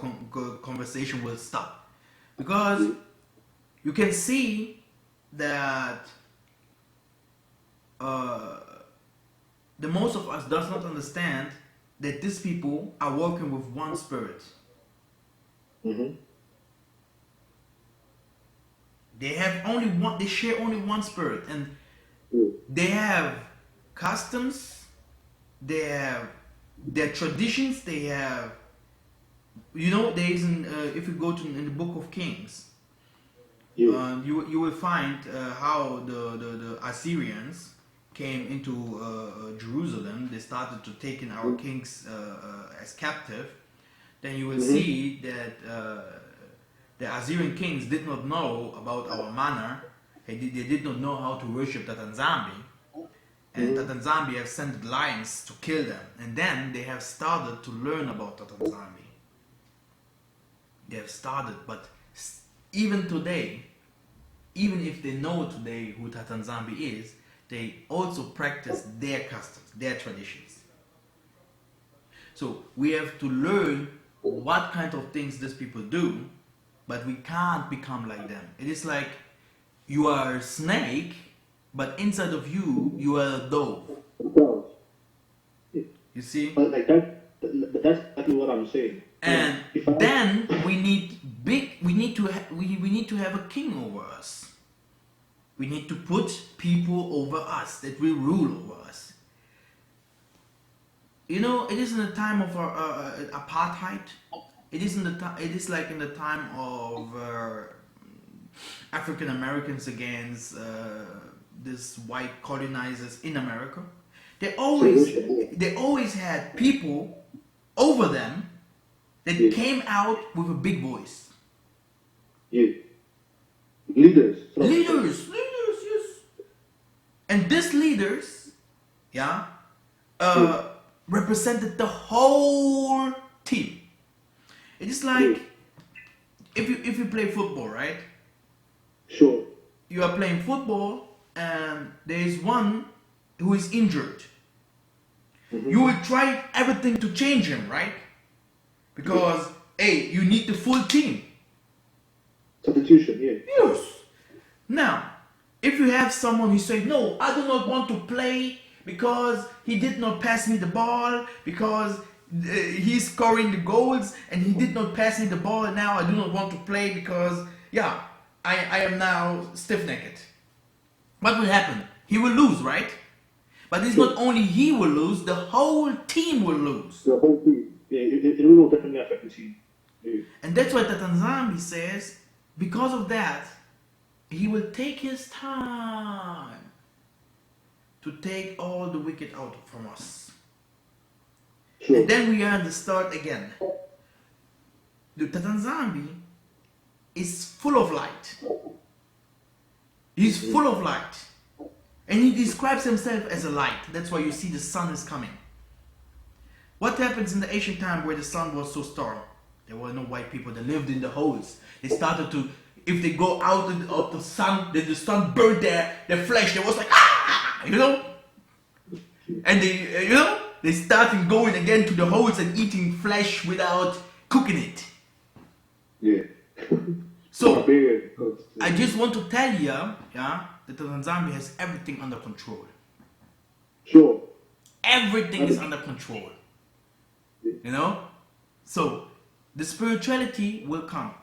conversation will stop, because you can see that the most of us does not understand that these people are working with one spirit. Mm-hmm. They have only one. They share only one spirit, and they have customs. They have their traditions. They have, there is if you go to in the Book of Kings, you will find how the Assyrians came into Jerusalem. They started to take in our kings as captive. Then you will see that the Assyrian kings did not know about our manner. They did not know how to worship Tatanzambi. And Tatanzambi have sent lions to kill them. And then they have started to learn about Tatanzambi. They have started, but even today, even if they know today who Tatanzambi is, they also practice their customs, their traditions. So we have to learn what kind of things these people do, but we can't become like them. It is like you are a snake, but inside of you, you are a dove. You see? But like that's exactly what I'm saying. And then we need to have a king over us. We need to put people over us that will rule over us. You know, it is in the time of apartheid. It is like in the time of African Americans against this white colonizers in America. They always had people over them that came out with a big voice. Yeah. Leaders, yes. And these leaders, represented the whole team. It is like if you play football, right? Sure. You are playing football and there is one who is injured. Mm-hmm. You will try everything to change him, right? Because hey, you need the full team. Substitution, yeah. Yes. Now, if you have someone who say, no, I do not want to play because he did not pass me the ball, because he's scoring the goals and he did not pass me the ball, and now I do not want to play because, I am now stiff-necked. What will happen? He will lose, right? But it's not only he will lose, the whole team will lose. The whole team. Yeah, it will definitely affect the team. Yeah. And that's why Tatanzambi says, because of that, he will take his time to take all the wicked out from us. Sure. And then we are at the start again. The Tatanzambi is full of light. He's full of light. And he describes himself as a light. That's why you see the sun is coming. What happens in the ancient time where the sun was so strong? There were no white people that lived in the holes. They started to, if they go out of the sun, then the sun burned their flesh. They was like, you know? And they started going again to the holes and eating flesh without cooking it. Yeah. So, I just want to tell you, that Tanzania has everything under control. Sure. Everything is under control. You know? So, the spirituality will come.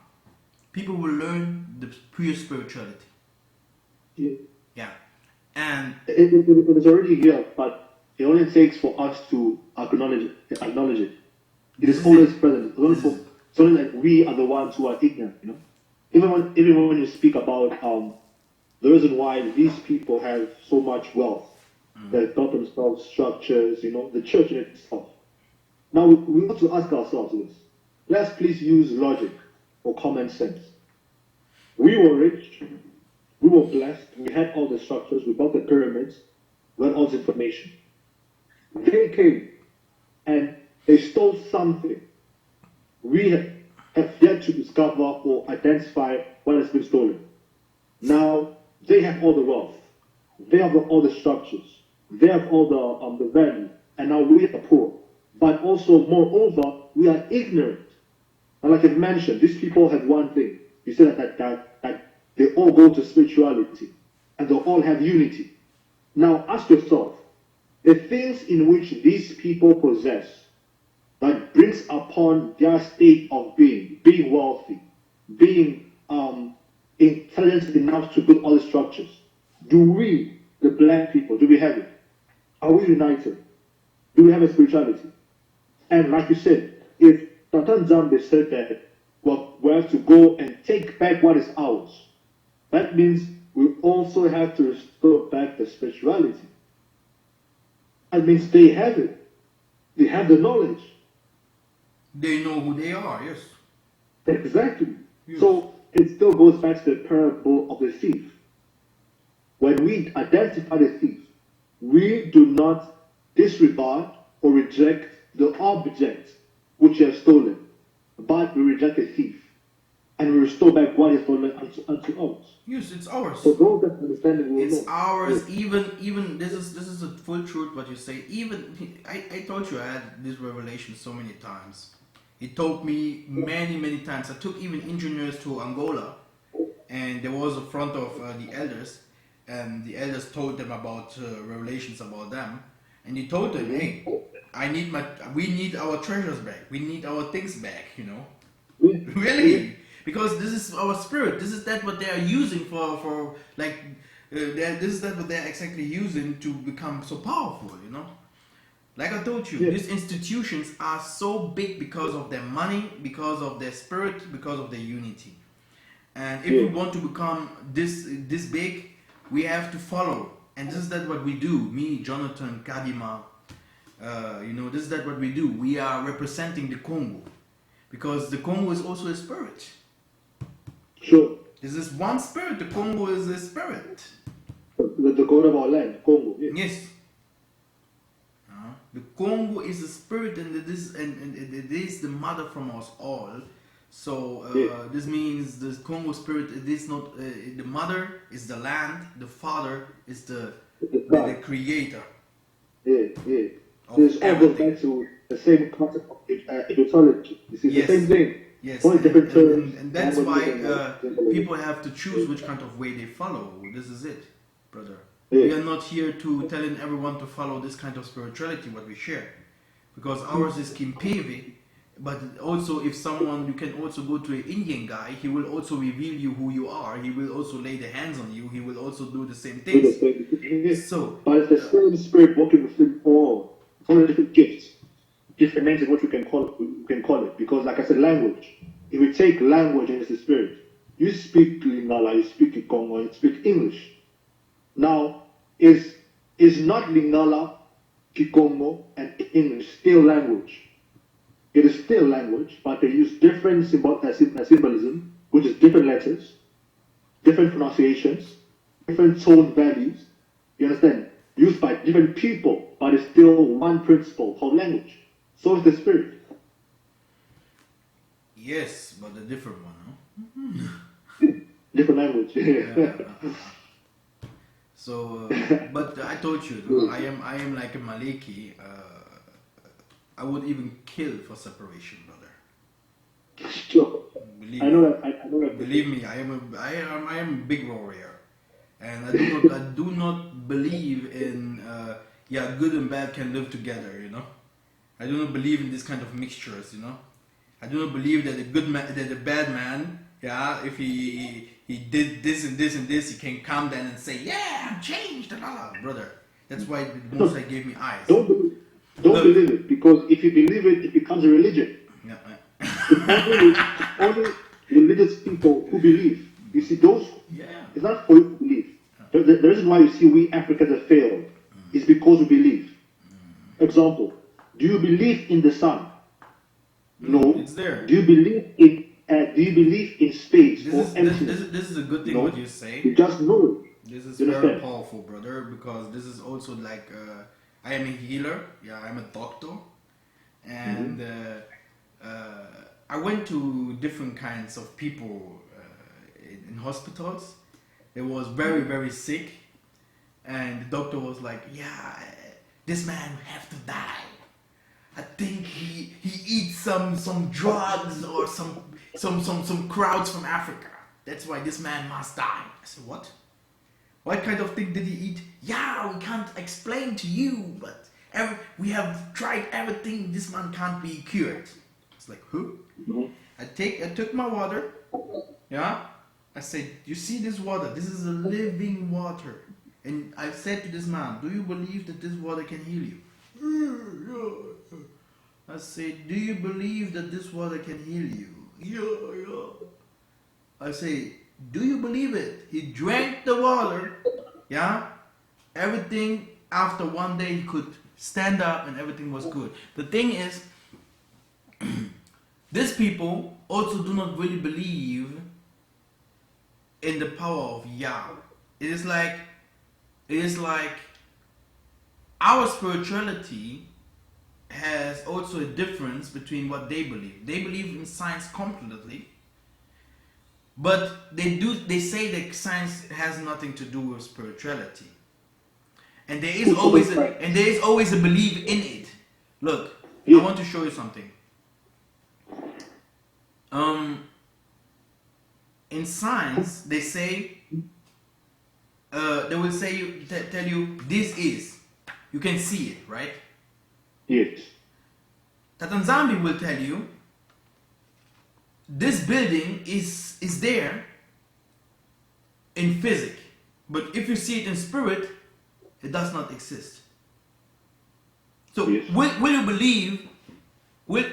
People will learn the pure spirituality. Yeah. And it is already here, but it only takes for us to acknowledge it. It is always present. It's only like we are the ones who are ignorant, you know? Even when you speak about the reason why these people have so much wealth, they built themselves structures, you know, the church in itself. Now we ought to ask ourselves this. Let's please use logic or common sense. We were rich, we were blessed, we had all the structures, we built the pyramids, we had all the information. They came and they stole something. We have yet to discover or identify what has been stolen. Now they have all the wealth, they have all the structures, they have all the value, and now we are poor. But also, moreover, we are ignorant. And like I mentioned, these people have one thing. You said that they all go to spirituality and they all have unity. Now ask yourself, the things in which these people possess that brings upon their state of being wealthy, being intelligent enough to build all the structures, do we, the black people, do we have it? Are we united? Do we have a spirituality? And like you said, if Tatan Zambe said that, well, we have to go and take back what is ours, that means we also have to restore back the spirituality. That means they have it. They have the knowledge. They know who they are, yes. Exactly. Yes. So it still goes back to the parable of the thief. When we identify the thief, we do not disregard or reject the object which he has stolen, but we reject the thief. and we restore back what is stolen unto us. Yes, it's ours. So those that understanding will It's know. ours. Yes. Even this is a full truth. What you say. Even I told you I had this revelation so many times. He told me many times. I took even engineers to Angola, and there was a front of the elders, and the elders told them about revelations about them, and he told them, hey, we need our treasures back. We need our things back. You know, really, because this is our spirit. This is that what they are using for like. This is that what they're exactly using to become so powerful. You know. Like I told you, these institutions are so big because of their money, because of their spirit, because of their unity. And if we want to become this big, we have to follow. And this is that what we do. Me, Jonathan, Kadima, this is that what we do. We are representing the Congo, because the Congo is also a spirit. Sure. This is one spirit. The Congo is a spirit. The God of our land, Congo. Yes. The Congo is a spirit, and it is the mother from us all. So this means the Congo spirit. It is not the mother is the land. The father is the creator. Yeah. This all goes back to the same concept of Duality. This is the same thing. Yes, only different terms. And that's why people have to choose which kind of way they follow. This is it, brother. We are not here to telling everyone to follow this kind of spirituality what we share, because ours is Kimpevi. But also, if you can also go to an Indian guy, he will also reveal you who you are. He will also lay the hands on you. He will also do the same things. So, but it's the same spirit working within all. It's only different gifts, different names of what we can call it. Because, like I said, language. If we take language as the spirit, you speak Lingala, you speak Kikongo, you speak English. Now, is not Lingala, Kikongo, and English still language? It is still language, but they use different symbolism, which is different letters, different pronunciations, different tone values. You understand? Used by different people, but it's still one principle called language. So is the spirit. Yes, but a different one, huh? Different language. So, but I told you, I am like a Maliki. I would even kill for separation, brother. Sure. I know that. Believe me, I am a big warrior, and I do not believe in good and bad can live together. You know, I do not believe in this kind of mixtures. You know, I do not believe that the bad man, if he did this and this and this, he can come down and say, yeah, I'm changed, brother. That's why the Most High gave me eyes. Don't believe it, because if you believe it, it becomes a religion. It's only religious people who believe. You see, it's not for you to believe. The reason why you see we Africans have failed is because we believe. Example, do you believe in the sun? No. It's there. Do you believe in space or emptiness? This is a good thing what you say. You just know it. This is very powerful, brother, because this is also like I am a healer. I'm a doctor, and I went to different kinds of people in hospitals. They was very sick, and the doctor was like, this man have to die. I think he eats some drugs or some crowds from Africa. That's why this man must die. I said, what? What kind of thing did he eat? We can't explain to you, but we have tried everything. This man can't be cured. It's like, who? I took my water. I said, you see this water? This is a living water. And I said to this man, do you believe that this water can heal you? I said, do you believe that this water can heal you? I say, do you believe it? He drank the water. Everything, after one day he could stand up and everything was good. The thing is, these people also do not really believe in the power of Yah. It is like our spirituality has also a difference between what they believe. They believe in science completely, But they say that science has nothing to do with spirituality. And there is always a belief in it. Look, I want to show you something. In science, they say they will tell you this is. You can see it, right? Yes. Tatanzambi will tell you this building is there in physics, but if you see it in spirit, it does not exist. So yes. will you believe? Will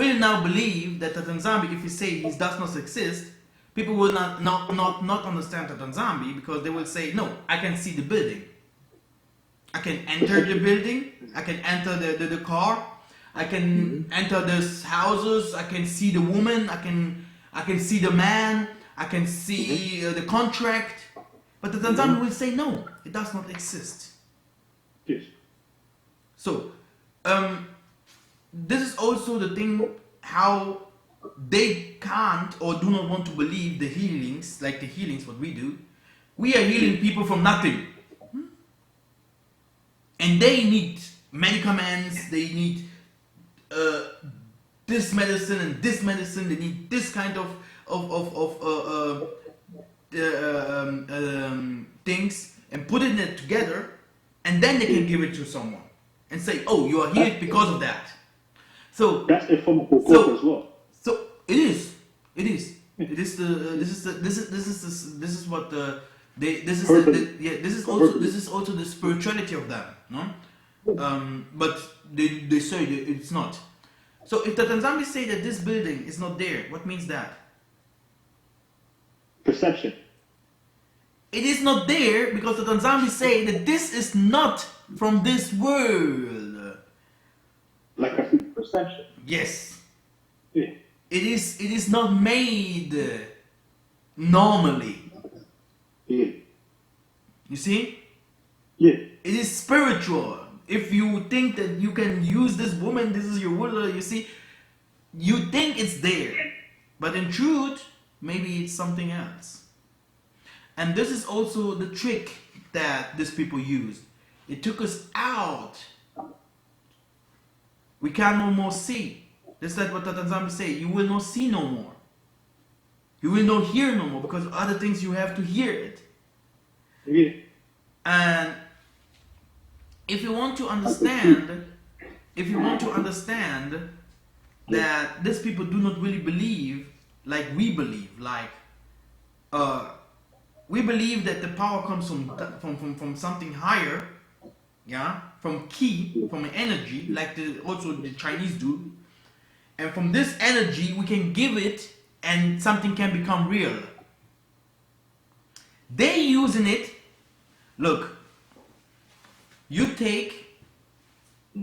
you now believe that Tatanzambi, if you say he does not exist, people will not understand Tatanzambi because they will say, no, I can see the building. I can enter the building. I can enter the car. I can enter these houses. I can see the woman. I can see the man. I can see the contract. But the Tanzania will say no, it does not exist. Yes. So, this is also the thing how they can't or do not want to believe the healings, like the healings what we do. We are healing people from nothing. And they need medicaments, they need this medicine and this medicine, they need this kind of things and putting it together, and then they can give it to someone and say, oh, you are healed because of that. So that's a form of occult as well. So it is this is also the spirituality of them, no? But they say that it's not. So if the Tanzambis say that this building is not there, what means that? Perception. It is not there because the Tanzambis say that this is not from this world. Like I said, perception. Yes. Yeah. It is not made normally. Yeah. You see? Yeah. It is spiritual. If you think that you can use this woman, this is your ruler, you see, you think it's there. But in truth, maybe it's something else. And this is also the trick that these people use. It took us out. We can no more see. Just like what Tatanzambi say, you will not see no more. You will not hear no more because other things you have to hear it. Yeah. And if you want to understand that these people do not really believe like we believe, like we believe that the power comes from something higher, yeah, from ki, from an energy, like also the Chinese do, and from this energy we can give it and something can become real. They using it. Look, you take,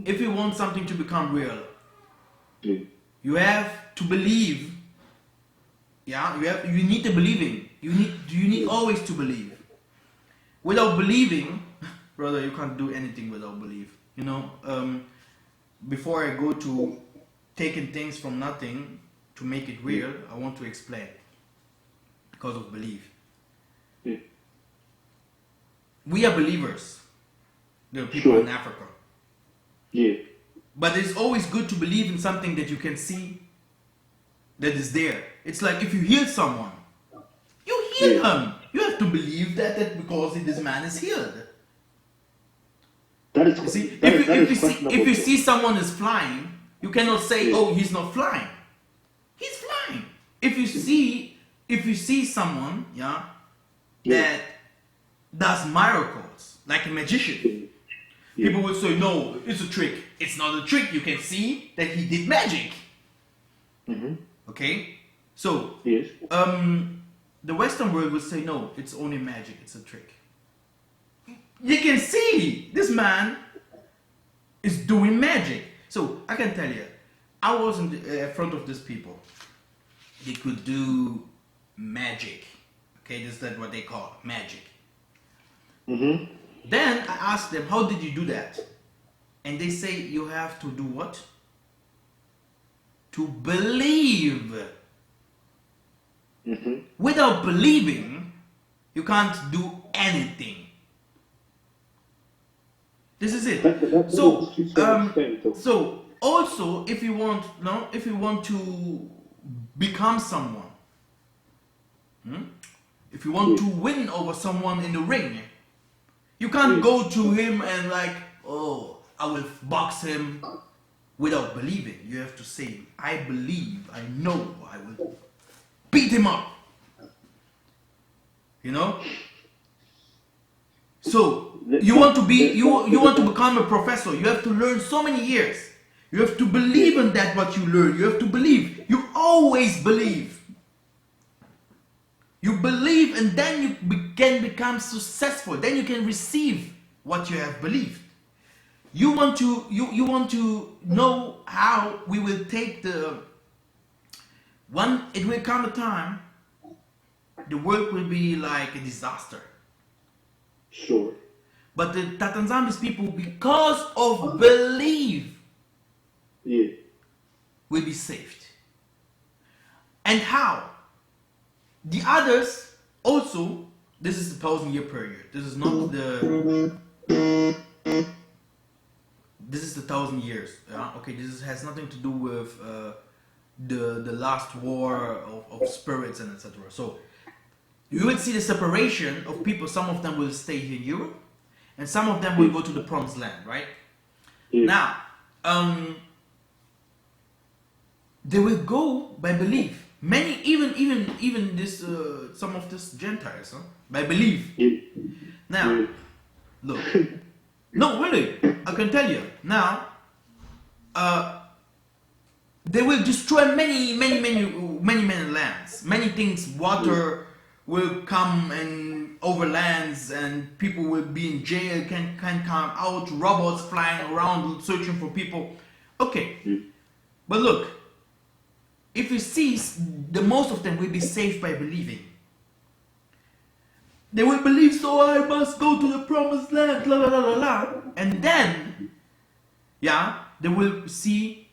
if you want something to become real, you have to believe. Yeah, you need to believe in. You need always to believe. Without believing, brother, you can't do anything without belief. You know, before I go to taking things from nothing to make it real, I want to explain because of belief. Yeah. We are believers. There are people in Africa. Yeah. But it's always good to believe in something that you can see that is there. It's like if you heal someone, you heal him. You have to believe that because this man is healed. That is, you see, if you see someone is flying, you cannot say, oh, he's not flying. He's flying. If you see someone, that does miracles, like a magician, people will say, no, it's a trick. It's not a trick. You can see that he did magic. Okay? So, the Western world will say, no, it's only magic. It's a trick. You can see this man is doing magic. So, I can tell you, I was in front of these people. They could do magic. Okay, this is what they call magic. Then I asked them, how did you do that? And they say, you have to do what? To believe. Without believing, you can't do anything. This is it. So also, if you want to become someone, if you want to win over someone in the ring, you can't go to him and like, oh, I will box him without believing. You have to say, I believe, I know, I will beat him up. You know? So you want to become a professor, you have to learn so many years. You have to believe in that what you learn. You have to believe. You always believe. You believe, and then you can become successful. Then you can receive what you have believed. You want to know how we will take the one. It will come a time the world will be like a disaster. Sure. But the Tatanzambis people, because of belief, will be saved. And how? The others also, this is the 1,000-year period. This is not the. This is the 1,000 years. Okay, this has nothing to do with the last war of spirits and etc. So you will see the separation of people. Some of them will stay here in Europe, and some of them will go to the promised land, right? Now, they will go by belief. Many, even this, some of this Gentiles, by belief. Now, look. No, really, I can tell you. Now, they will destroy many lands. Many things. Water will come and over lands, and people will be in jail. Can come out. Robots flying around searching for people. Okay, but look. If you see, the most of them will be saved by believing. They will believe, so I must go to the promised land, la la la la la. And then, they will see,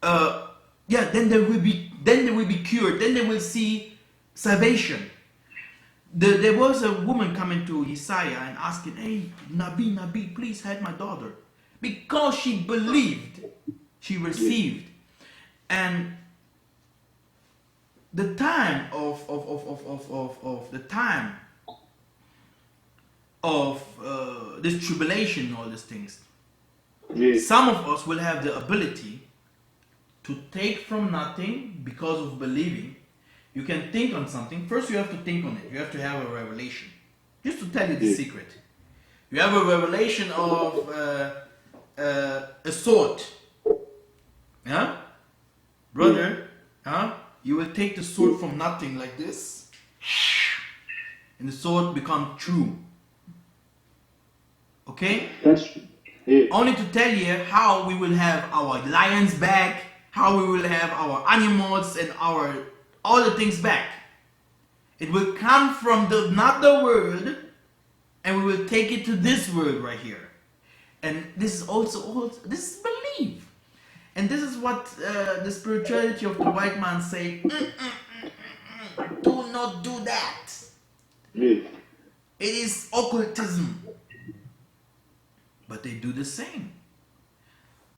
then they will be cured. Then they will see salvation. There was a woman coming to Isaiah and asking, hey, Nabi, please help my daughter. Because she believed, she received. And the time of this tribulation, all these things, some of us will have the ability to take from nothing because of believing. You can think on something. First, you have to think on it. You have to have a revelation. Just to tell you the secret, you have a revelation of a sword. Yeah. Brother, you will take the sword from nothing like this, and the sword become true. Okay? That's true. Only to tell you how we will have our lions back, how we will have our animals and all the things back. It will come from another world, and we will take it to this world right here. And this is also this is belief. And this is what the spirituality of the white man say, do not do that. It is occultism. But they do the same.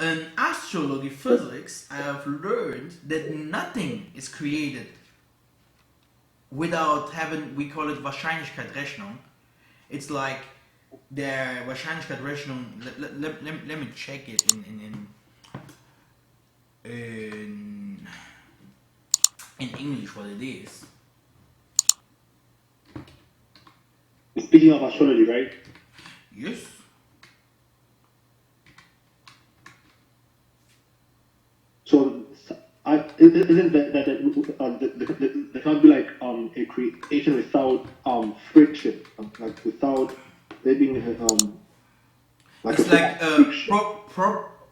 In astrology, physics, I have learned that nothing is created without having, we call it Wahrscheinlichkeitsrechnung. It's like der Wahrscheinlichkeitsrechnung, let me check it in English what it is. Speaking of astrology, right? Yes. So, isn't that there can't be like a creation without friction, like without there being like it's like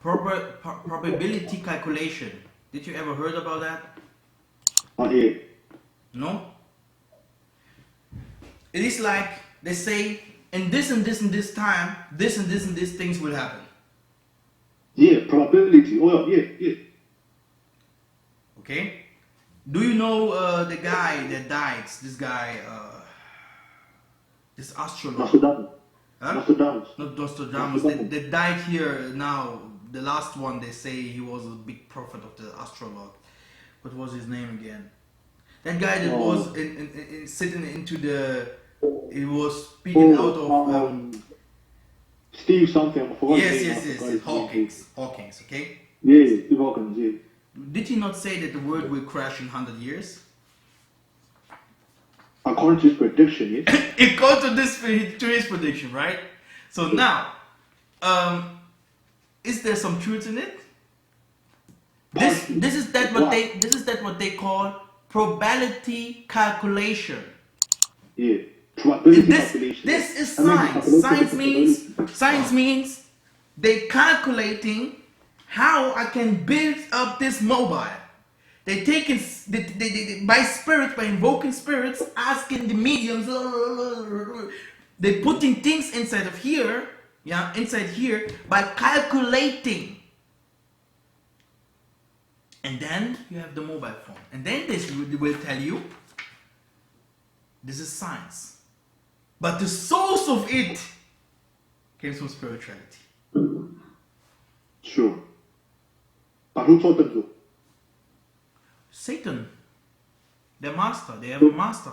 probability calculation. Did you ever heard about that? Yeah. No? It is like they say, in this and this and this time, this and this and these things will happen. Yeah, probability. Oh, yeah. Okay? Do you know the guy that died? This guy, this astrologer. Nostradamus. Huh? Nostradamus. Not Nostradamus. That died here now. The last one, they say he was a big prophet of the astrologue. What was his name again? That guy that was sitting into the. He was speaking out of. Steve something. I forgot his Yes. name. Hawkins. Okay. Yeah, Steve Hawkins. Yeah. Did he not say that the world will crash in 100 years? According to his prediction, yes. According to his prediction, right? So now, is there some truth in it? This is what they call probability calculation. Yeah, probability calculation. This is science. Science means they calculating how I can build up this mobile. They taking by spirit, by invoking spirits, asking the mediums. They putting things inside of here, inside here by calculating. And then you have the mobile phone, and then this will tell you this is science, but the source of it came from spirituality. Sure. But who taught them to? Satan, their master. They have a master.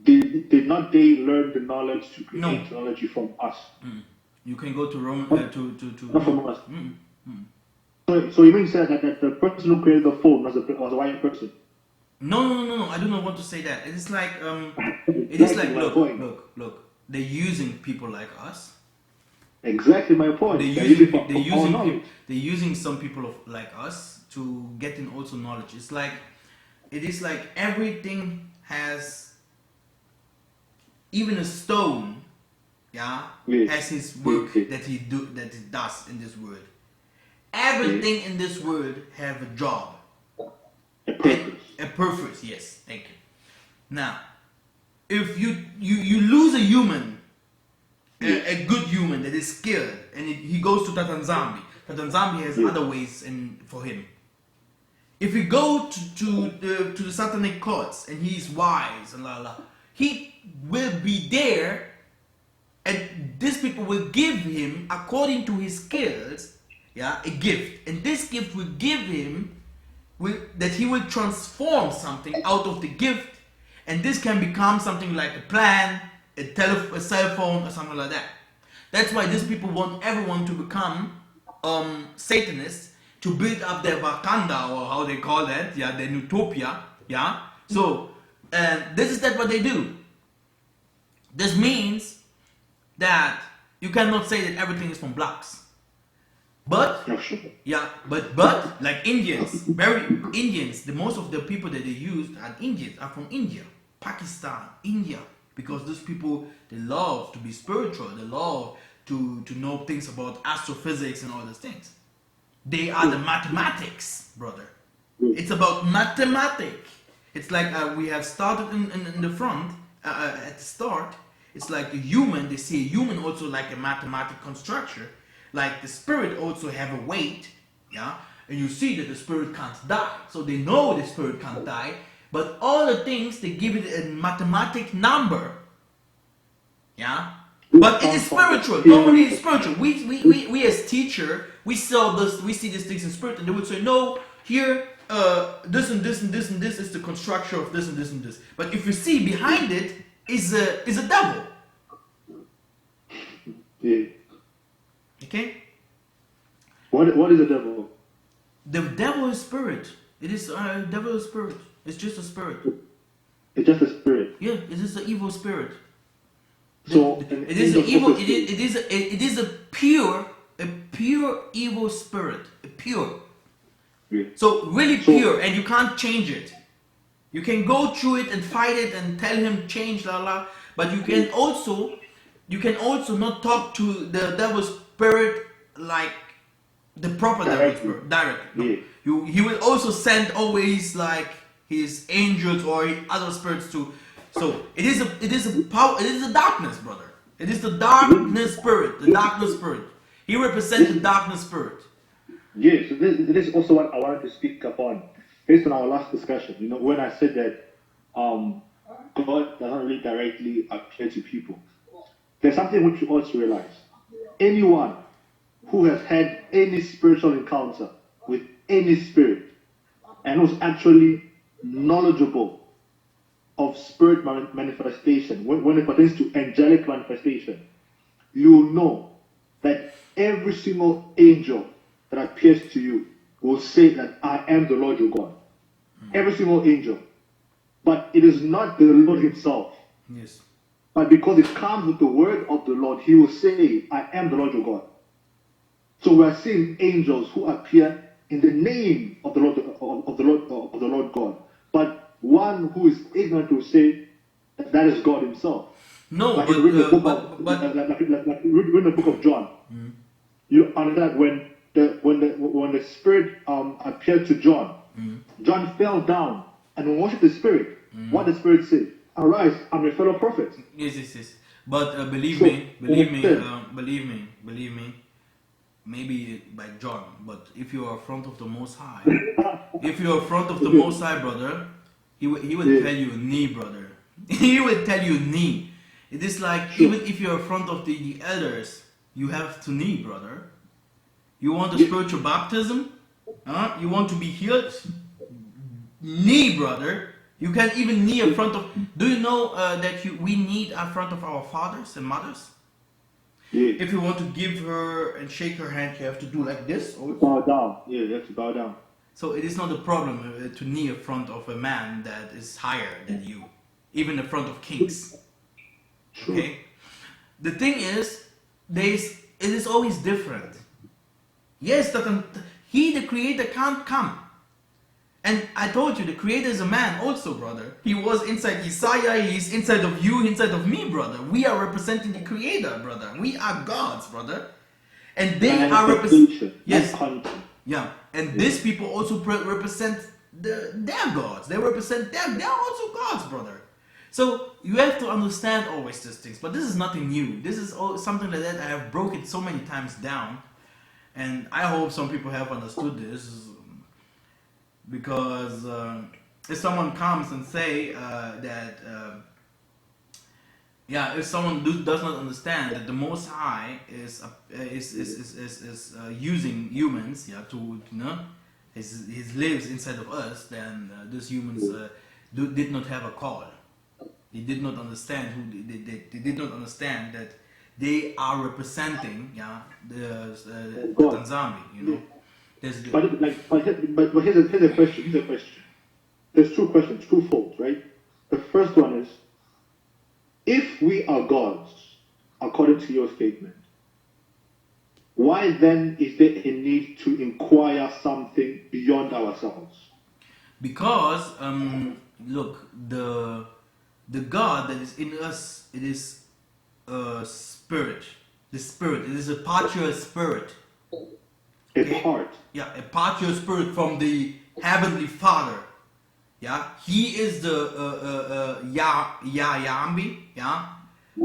Did not they learn the knowledge to create technology from us? You can go to Rome not from us. So you mean to say that the person who created the phone was a white person? No. I do not want to say that. It is like look. They're using people like us. Exactly my point. They're using some people like us to get in also knowledge. It is like everything has, even a stone, has his work that he does in this world. Everything in this world have a job, a purpose. A purpose. Yes, thank you. Now, if you lose a human, a good human that is skilled, and he goes to Tatanzambi. Tatanzambi has other ways for him. If you go to the satanic courts and he's wise and he will be there, and these people will give him according to his skills, a gift, and this gift will give him that he will transform something out of the gift, and this can become something like a plan, a cell phone, or something like that. That's why these people want everyone to become Satanists, to build up their Wakanda, or how they call that, their utopia, So, this is what they do. This means that you cannot say that everything is from blacks. But, but like Indians, the most of the people that they use are Indians, are from India, Pakistan, India. Because those people, they love to be spiritual, they love to know things about astrophysics and all those things. They are the mathematics, brother. It's about mathematics. It's like we have started in the front, at the start. It's like a human, they see a human also like a mathematic construction. Like the spirit also have a weight, and you see that the spirit can't die. So they know the spirit can't die, but all the things, they give it a mathematic number. But it is spiritual. Normally it's spiritual. We as teacher, we see these things in spirit, and they would say, no, here, this and this and this and this is the construction of this and this and this. But if you see behind it is a devil. Yeah. Okay? What is a devil? The devil is spirit. It is devil is spirit. It's just a spirit. It's just a spirit. Yeah, it is an evil spirit. So it is an evil. It is a pure evil spirit. A pure. Yeah. So really pure, and you can't change it. You can go through it and fight it and tell him change, but you can also not talk to the devil spirit like the proper devil spirit directly. No. Yeah. He will also send always like his angels or other spirits to. So it is a power. It is a darkness, brother. It is the darkness spirit. The darkness spirit. He represents the darkness spirit. Yeah. So this is also what I wanted to speak upon. based on our last discussion, when I said that God doesn't really directly appear to people, there's something which you ought to realize. Anyone who has had any spiritual encounter with any spirit and who's actually knowledgeable of spirit manifestation, when it pertains to angelic manifestation, you will know that every single angel that appears to you will say that I am the Lord your God. Every single angel. But it is not the Lord himself. Yes. But because it comes with the word of the Lord, he will say, I am the Lord your God. So we are seeing angels who appear in the name of the Lord God. But one who is ignorant will say that is God himself. No, like but read the book of John. You understand when the Spirit appeared to John, John fell down and worshiped the Spirit. What the Spirit said, arise, I'm a fellow prophet. Yes. But believe me, maybe by John, but if you are in front of the Most High, brother, he will tell you knee, brother. He will tell you knee. It is like even if you are in front of the elders, you have to knee, brother. You want a spiritual baptism? You want to be healed? Knee, brother. You can even knee in front of. Do you know that we need in front of our fathers and mothers? Yeah. If you want to give her and shake her hand, you have to do like this. Bow down. Yeah, you have to bow down. So it is not a problem to knee in front of a man that is higher than you, even in front of kings. True. Okay. The thing is, it is always different. Yes, he, the creator, can't come. And I told you, the creator is a man also, brother. He was inside Isaiah, he's inside of you, inside of me, brother. We are representing the creator, brother. We are gods, brother. And they are representing. Yes. Yeah. And these people also represent their gods. They represent them. They are also gods, brother. So you have to understand always these things. But this is nothing new. This is something like that I have broken so many times down. And I hope some people have understood this. Because if someone comes and say if someone does not understand that the Most High is using humans, to his lives inside of us, then these humans did not have a call. They did not understand they did not understand that they are representing the Tanzania, But here's a question. There's two questions, twofold, right? The first one is, if we are gods, according to your statement, why then is there a need to inquire something beyond ourselves? Because look, the God that is in us, it is a spirit. The spirit, it is a partial spirit. A part. Yeah, a partial spirit from the Heavenly Father. Yeah, He is the Yambi. Yeah,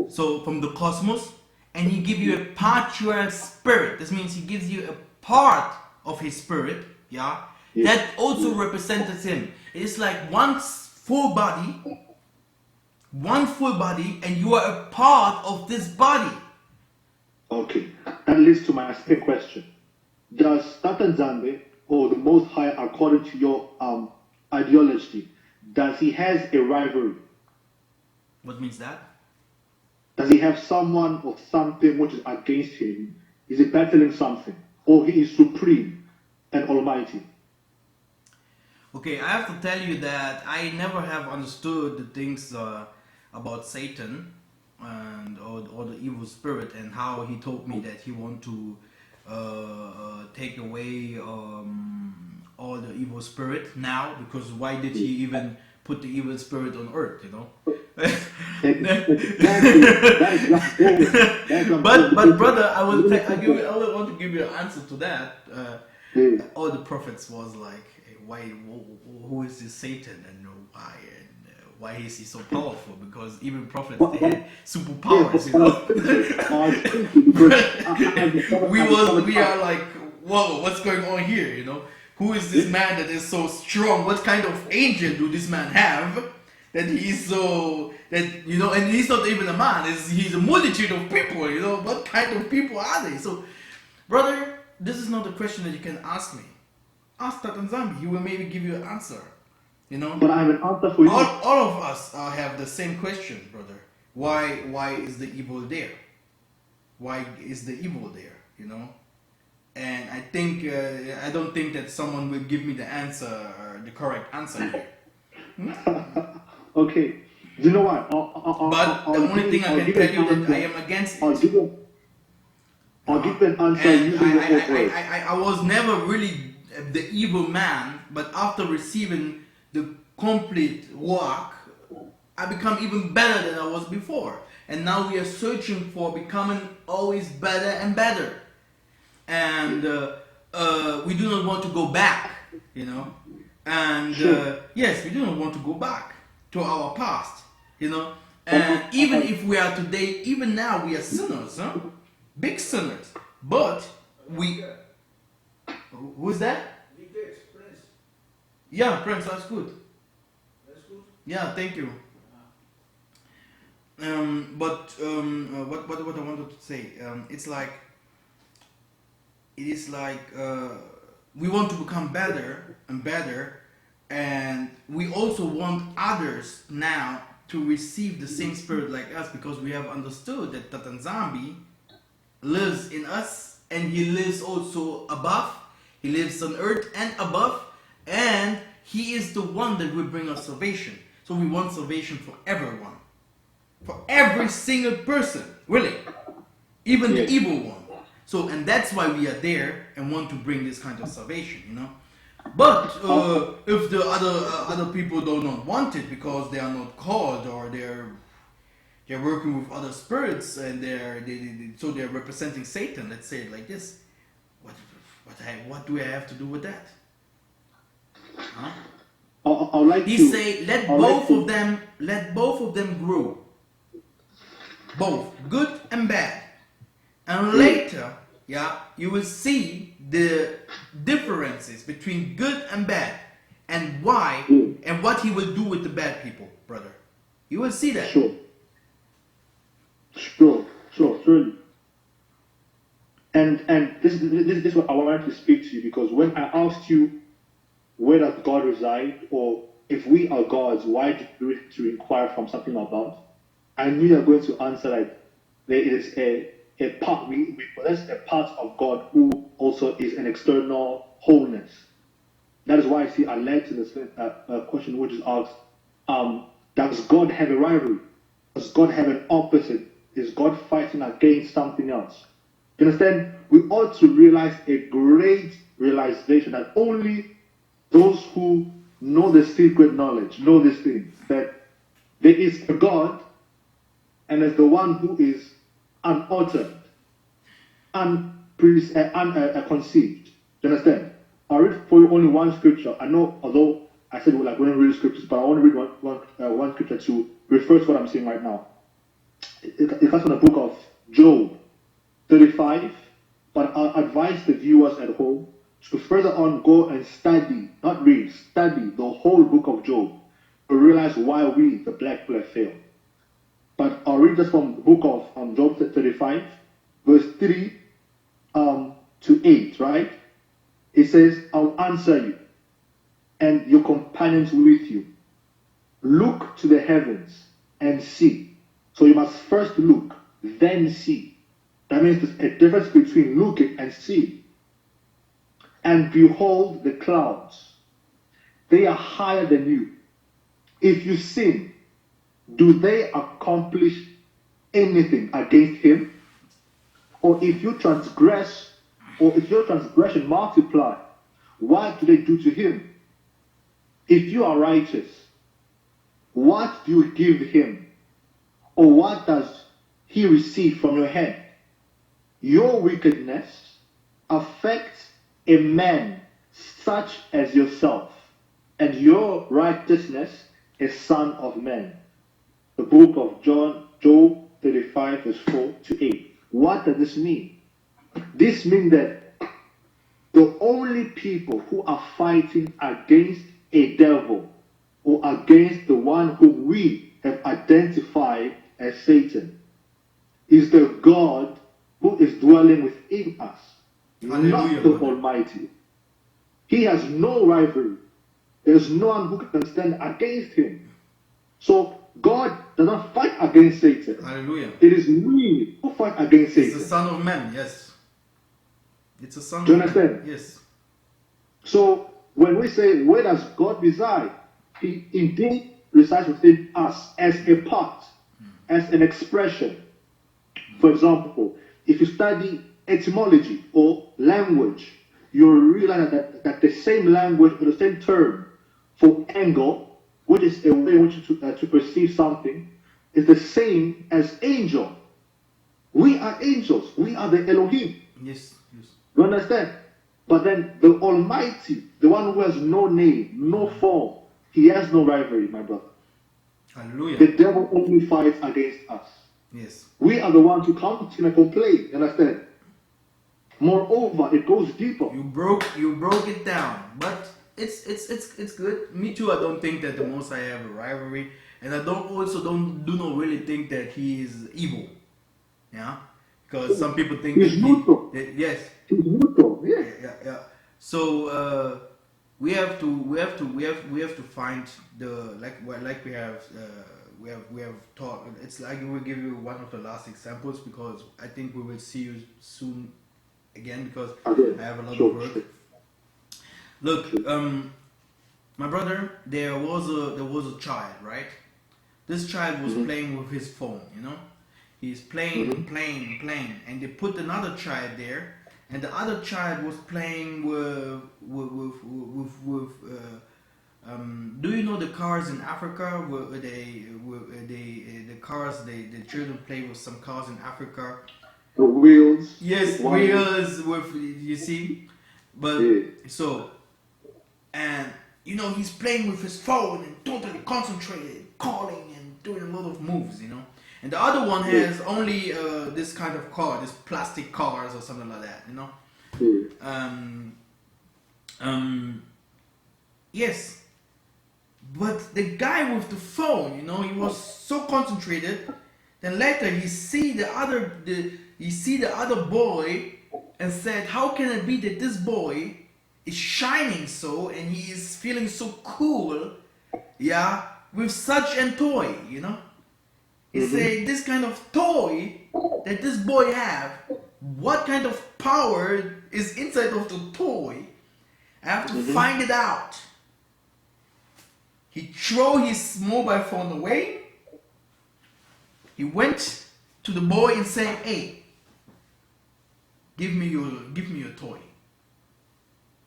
so from the cosmos, and He gives you a partial spirit. This means He gives you a part of His spirit. Yeah, that also represents Him. It is like one full body, and you are a part of this body. Okay, that leads to my second question. Does Tatanzambe, or the Most High, according to your ideology, does he has a rivalry? What means that? Does he have someone or something which is against him? Is he battling something? Or he is supreme and almighty? Okay, I have to tell you that I never have understood the things about Satan and or the evil spirit, and how he told me that he want to take away all the evil spirit now, because why did he even put the evil spirit on earth, but brother, I will want to give you an answer to that. All the prophets was like, hey, who is this Satan, and why is he so powerful? Because even prophets, they had superpowers, we are like, whoa, what's going on here, Who is this man that is so strong? What kind of angel do this man have that he's so that you know? And he's not even a man. He's a multitude of people. You know, what kind of people are they? So, brother, this is not a question that you can ask me. Ask Tatan Zambi. He will maybe give you an answer. You know. But I have an answer for you. All of us have the same question, brother. Why is the evil there? Why is the evil there? You know. And I think I don't think that someone will give me the answer, the correct answer here. Okay, you know what? But the only thing I can tell you that I am against it. I'll give you an answer using your own words. I was never really the evil man, but after receiving the complete work, I become even better than I was before. And now we are searching for becoming always better and better. And we do not want to go back, you know. And yes, we do not want to go back to our past, you know. And even if we are today, even now we are sinners, huh? Big sinners. But we, who's that? Prince. Yeah, Prince, that's good. That's good. Yeah, thank you. What I wanted to say, it is like we want to become better and better, and we also want others now to receive the same spirit like us, because we have understood that Tatan Zambi lives in us, and he lives also above. He lives on earth and above, and he is the one that will bring us salvation. So we want salvation for everyone, for every single person, really, even the evil one. So, and that's why we are there and want to bring this kind of salvation, you know. But if the other people do not want it because they are not called, or they're working with other spirits, and so they're representing Satan. Let's say it like this. What do I have to do with that? Huh? He say, let both of them grow, both good and bad. And later, you will see the differences between good and bad, and why, and what he will do with the bad people, brother. You will see that. Sure. And this is what I wanted to speak to you, because when I asked you where does God reside, or if we are gods, why do we have to inquire from something above? I knew you were going to answer that there is a part, we possess a part of God who also is an external wholeness. That is why I led to this question which is asked, does God have a rivalry? Does God have an opposite? Is God fighting against something else? You understand? We ought to realize a great realization that only those who know the secret knowledge know this thing, that there is a God, and there's the one who is unuttered, unconceived. You understand? I'll read for you only one scripture. I know, although I said we wouldn't read scriptures, but I want to read one scripture to refer to what I'm saying right now. It comes from the book of Job 35, but I'll advise the viewers at home to further on go and study, not read, study the whole book of Job to realize why we, the black people, have failed. But I'll read this from the book of Job 35, verse 3 to 8, right? It says, I'll answer you and your companions with you. Look to the heavens and see. So you must first look, then see. That means there's a difference between looking and seeing. And behold the clouds. They are higher than you. If you sin, do they accomplish anything against him? Or if you transgress, or if your transgression multiply, what do they do to him? If you are righteous, what do you give him? Or what does he receive from your hand? Your wickedness affects a man such as yourself, and your righteousness a son of man. The book of Job 35, verse 4 to 8. What does this mean? This means that the only people who are fighting against a devil or against the one whom we have identified as Satan is the God who is dwelling within us, not the brother. Almighty. He has no rivalry. There's no one who can stand against him. So God does not fight against Satan. Hallelujah. It is we who fight against It's Satan. the Son of Man, yes. It's a Son Do you of understand? Man. Yes. So when we say, where does God reside? He indeed resides within us as a part, as an expression. For example, if you study etymology or language, you'll realize that the same language or the same term for angle, which is a way in which to perceive something, is the same as angel. We are angels. We are the Elohim. Yes. Yes. You understand? But then the Almighty, the one who has no name, no form, he has no rivalry, my brother. Hallelujah. The devil only fights against us. Yes. We are the ones who come to him and complain. You understand? Moreover, it goes deeper. You broke it down, but it's good. Me too. I don't think that the Most High have a rivalry, and I do not really think that he is evil. Yeah, because some people think He's neutral. yes. He's neutral. Yeah. Yeah. So we have to find the like we have taught. It's like we will give you one of the last examples because I think we will see you soon again because I have a lot of work. Look, my brother, there was a child, right? This child was playing with his phone, you know. He's playing, and they put another child there, and the other child was playing with do you know the cars in Africa? Where the children play with some cars in Africa. The wheels. Yes, wheels with, you see, but so, and you know he's playing with his phone and totally concentrated, calling and doing a lot of moves, you know. And the other one has only this kind of car, this plastic cars or something like that, you know. Yes, but the guy with the phone, you know, he was so concentrated. Then later he see the other boy and said, "How can it be that this boy is shining so and he is feeling so cool, yeah, with such a toy, you know?" He said, "This kind of toy that this boy have, what kind of power is inside of the toy? I have to find it out." He threw his mobile phone away. He went to the boy and said, "Hey, give me your toy."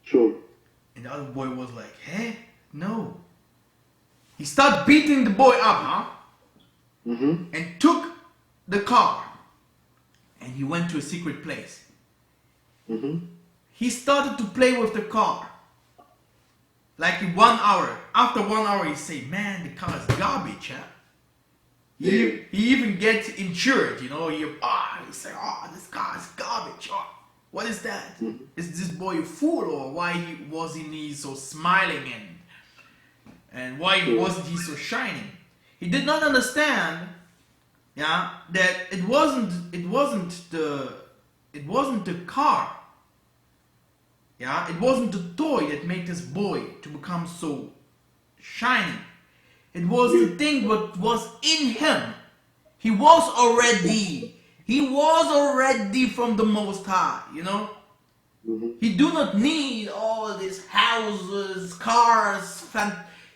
Sure. And the other boy was like, "Hey, no." He started beating the boy up, huh? And took the car. And he went to a secret place. He started to play with the car. Like in 1 hour. After 1 hour, he said, "Man, the car is garbage, huh?" He even gets insured, you know. He said, "Oh, this car is garbage. Oh, what is that? Is this boy a fool, or why wasn't he so smiling and why wasn't he so shining?" He did not understand, yeah, that it wasn't the car, yeah, it wasn't the toy that made this boy to become so shining. It was the thing what was in him. He was already from the Most High, you know. He do not need all these houses, cars,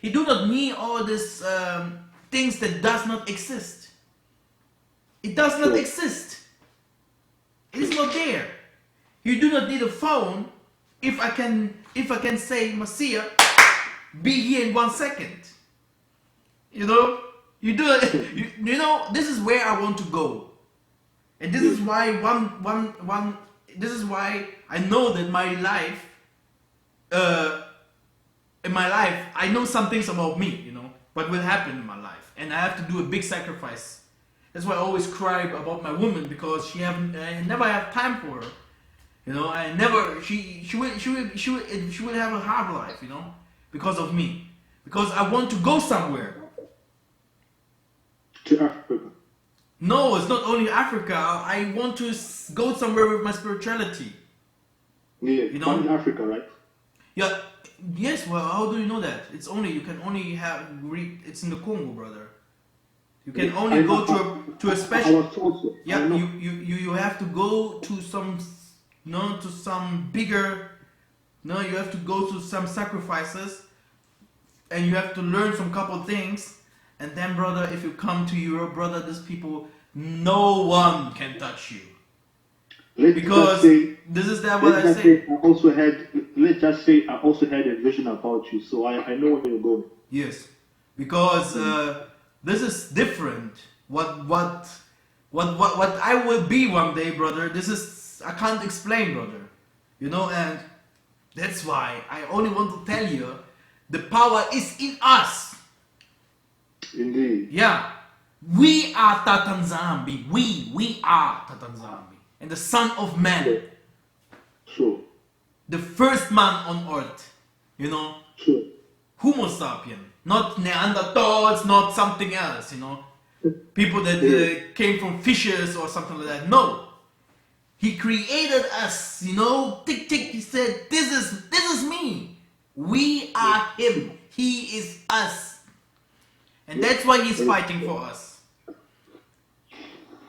he do not need all these things that does not exist. It does not exist. It is not there. You do not need a phone. If I can say, "Messiah, be here in 1 second." You know, you do it. You know, this is where I want to go, and this is why This is why I know that my life. In my life, I know some things about me. You know what will happen in my life, and I have to do a big sacrifice. That's why I always cry about my woman because I never have time for her. You know, I never. She will have a hard life. You know, because of me, because I want to go somewhere. To Africa. No, it's not only Africa. I want to go somewhere with my spirituality. Yeah, You know? in Africa, right? Yeah. Yes. Well, how do you know that? It's only you can only have. It's in the Congo, brother. You can Yeah, only go to a I special. was told so. Yeah, I know. you have to go to some, no, to some bigger, no, you have to go to some sacrifices, and you have to learn some couple things, and then, brother, if you come to Europe, brother, these people, no one can touch you. Let's Because just say, this is that what I let's just say. say let's just say I also had a vision about you, so I know where you're going. Yes, because this is different. What I will be one day, brother. This is I can't explain, brother. You know, and that's why I only want to tell you, the power is in us. Indeed. Yeah, we are Tatanzambi. We are Tatanzambi, and the Son of Man, Sure. the first man on earth. You know. Sure. Homo sapien, not Neanderthals, not something else, you know. People that came from fishes or something like that. No, he created us, you know. Tick tick. He said, "This is me. We are him. He is us," and that's why he's fighting for us.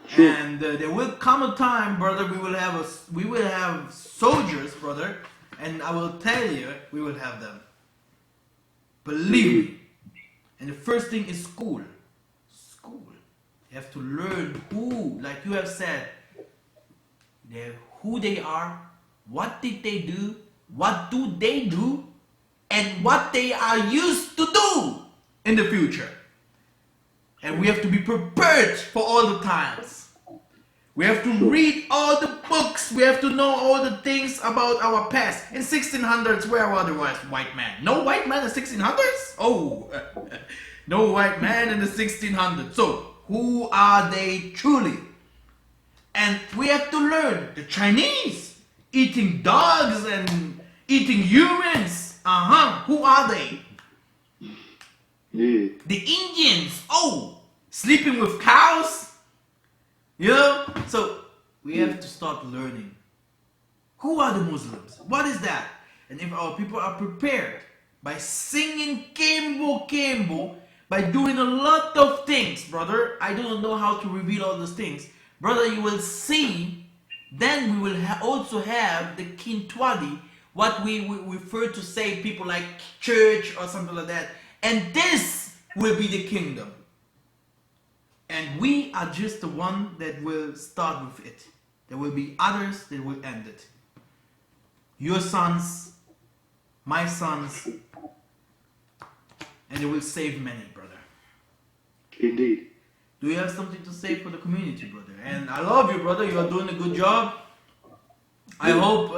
Sure. And there will come a time, brother. We will have soldiers, brother, and I will tell you, we will have them. Believe me. And the first thing is school. School. You have to learn who, like you have said, who they are, what did they do, what do they do, and what they are used to do in the future. And we have to be prepared for all the times. We have to read all the books. We have to know all the things about our past. In 1600s, where were the white man? No white man in 1600s? Oh, no white man in the 1600s. So, who are they truly? And we have to learn. The Chinese, eating dogs and eating humans. Who are they? Yeah. The Indians, sleeping with cows. You know? So we have to start learning. Who are the Muslims? What is that? And if our people are prepared by singing Kembo Kembo, by doing a lot of things, brother, I do not know how to reveal all those things. Brother, you will see, then we will also have the Kintwadi, what we refer to say people like church or something like that. And this will be the kingdom. And we are just the one that will start with it. There will be others that will end it. Your sons, my sons, and it will save many, brother. Indeed. Do you have something to say for the community, brother? And I love you, brother. You are doing a good job. I hope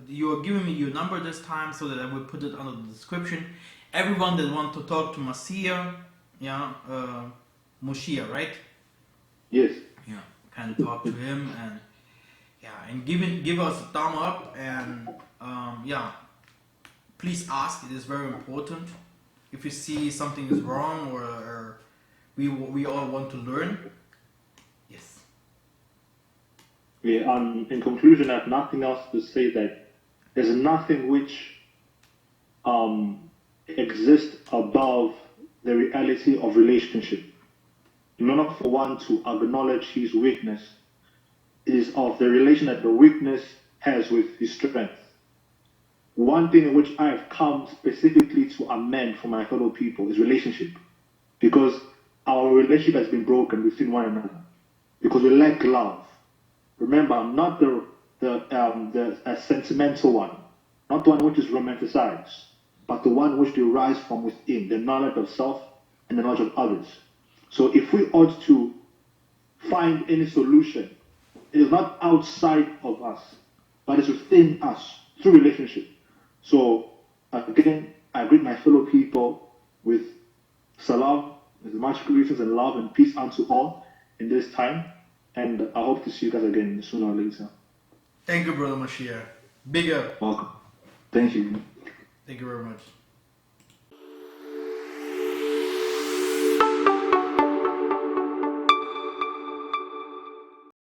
you are giving me your number this time so that I will put it under the description. Everyone that wants to talk to Massa, Moshiach, right? Yes. Yeah, can talk to him and give us a thumb up and please ask. It is very important. If you see something is wrong or we all want to learn. Yes. Yeah. In conclusion, I have nothing else to say that there's nothing which exists above the reality of relationship. In order for one to acknowledge his weakness, it is of the relation that the weakness has with his strength. One thing in which I have come specifically to amend for my fellow people is relationship. Because our relationship has been broken between one another. Because we lack love. Remember, not the sentimental one, not the one which is romanticized, but the one which derives from within, the knowledge of self and the knowledge of others. So if we ought to find any solution, it is not outside of us, but it's within us through relationship. So again, I greet my fellow people with salam, with much greetings and love and peace unto all in this time. And I hope to see you guys again sooner or later. Thank you, Brother Mashiach. Big up. Welcome. Thank you. Thank you very much.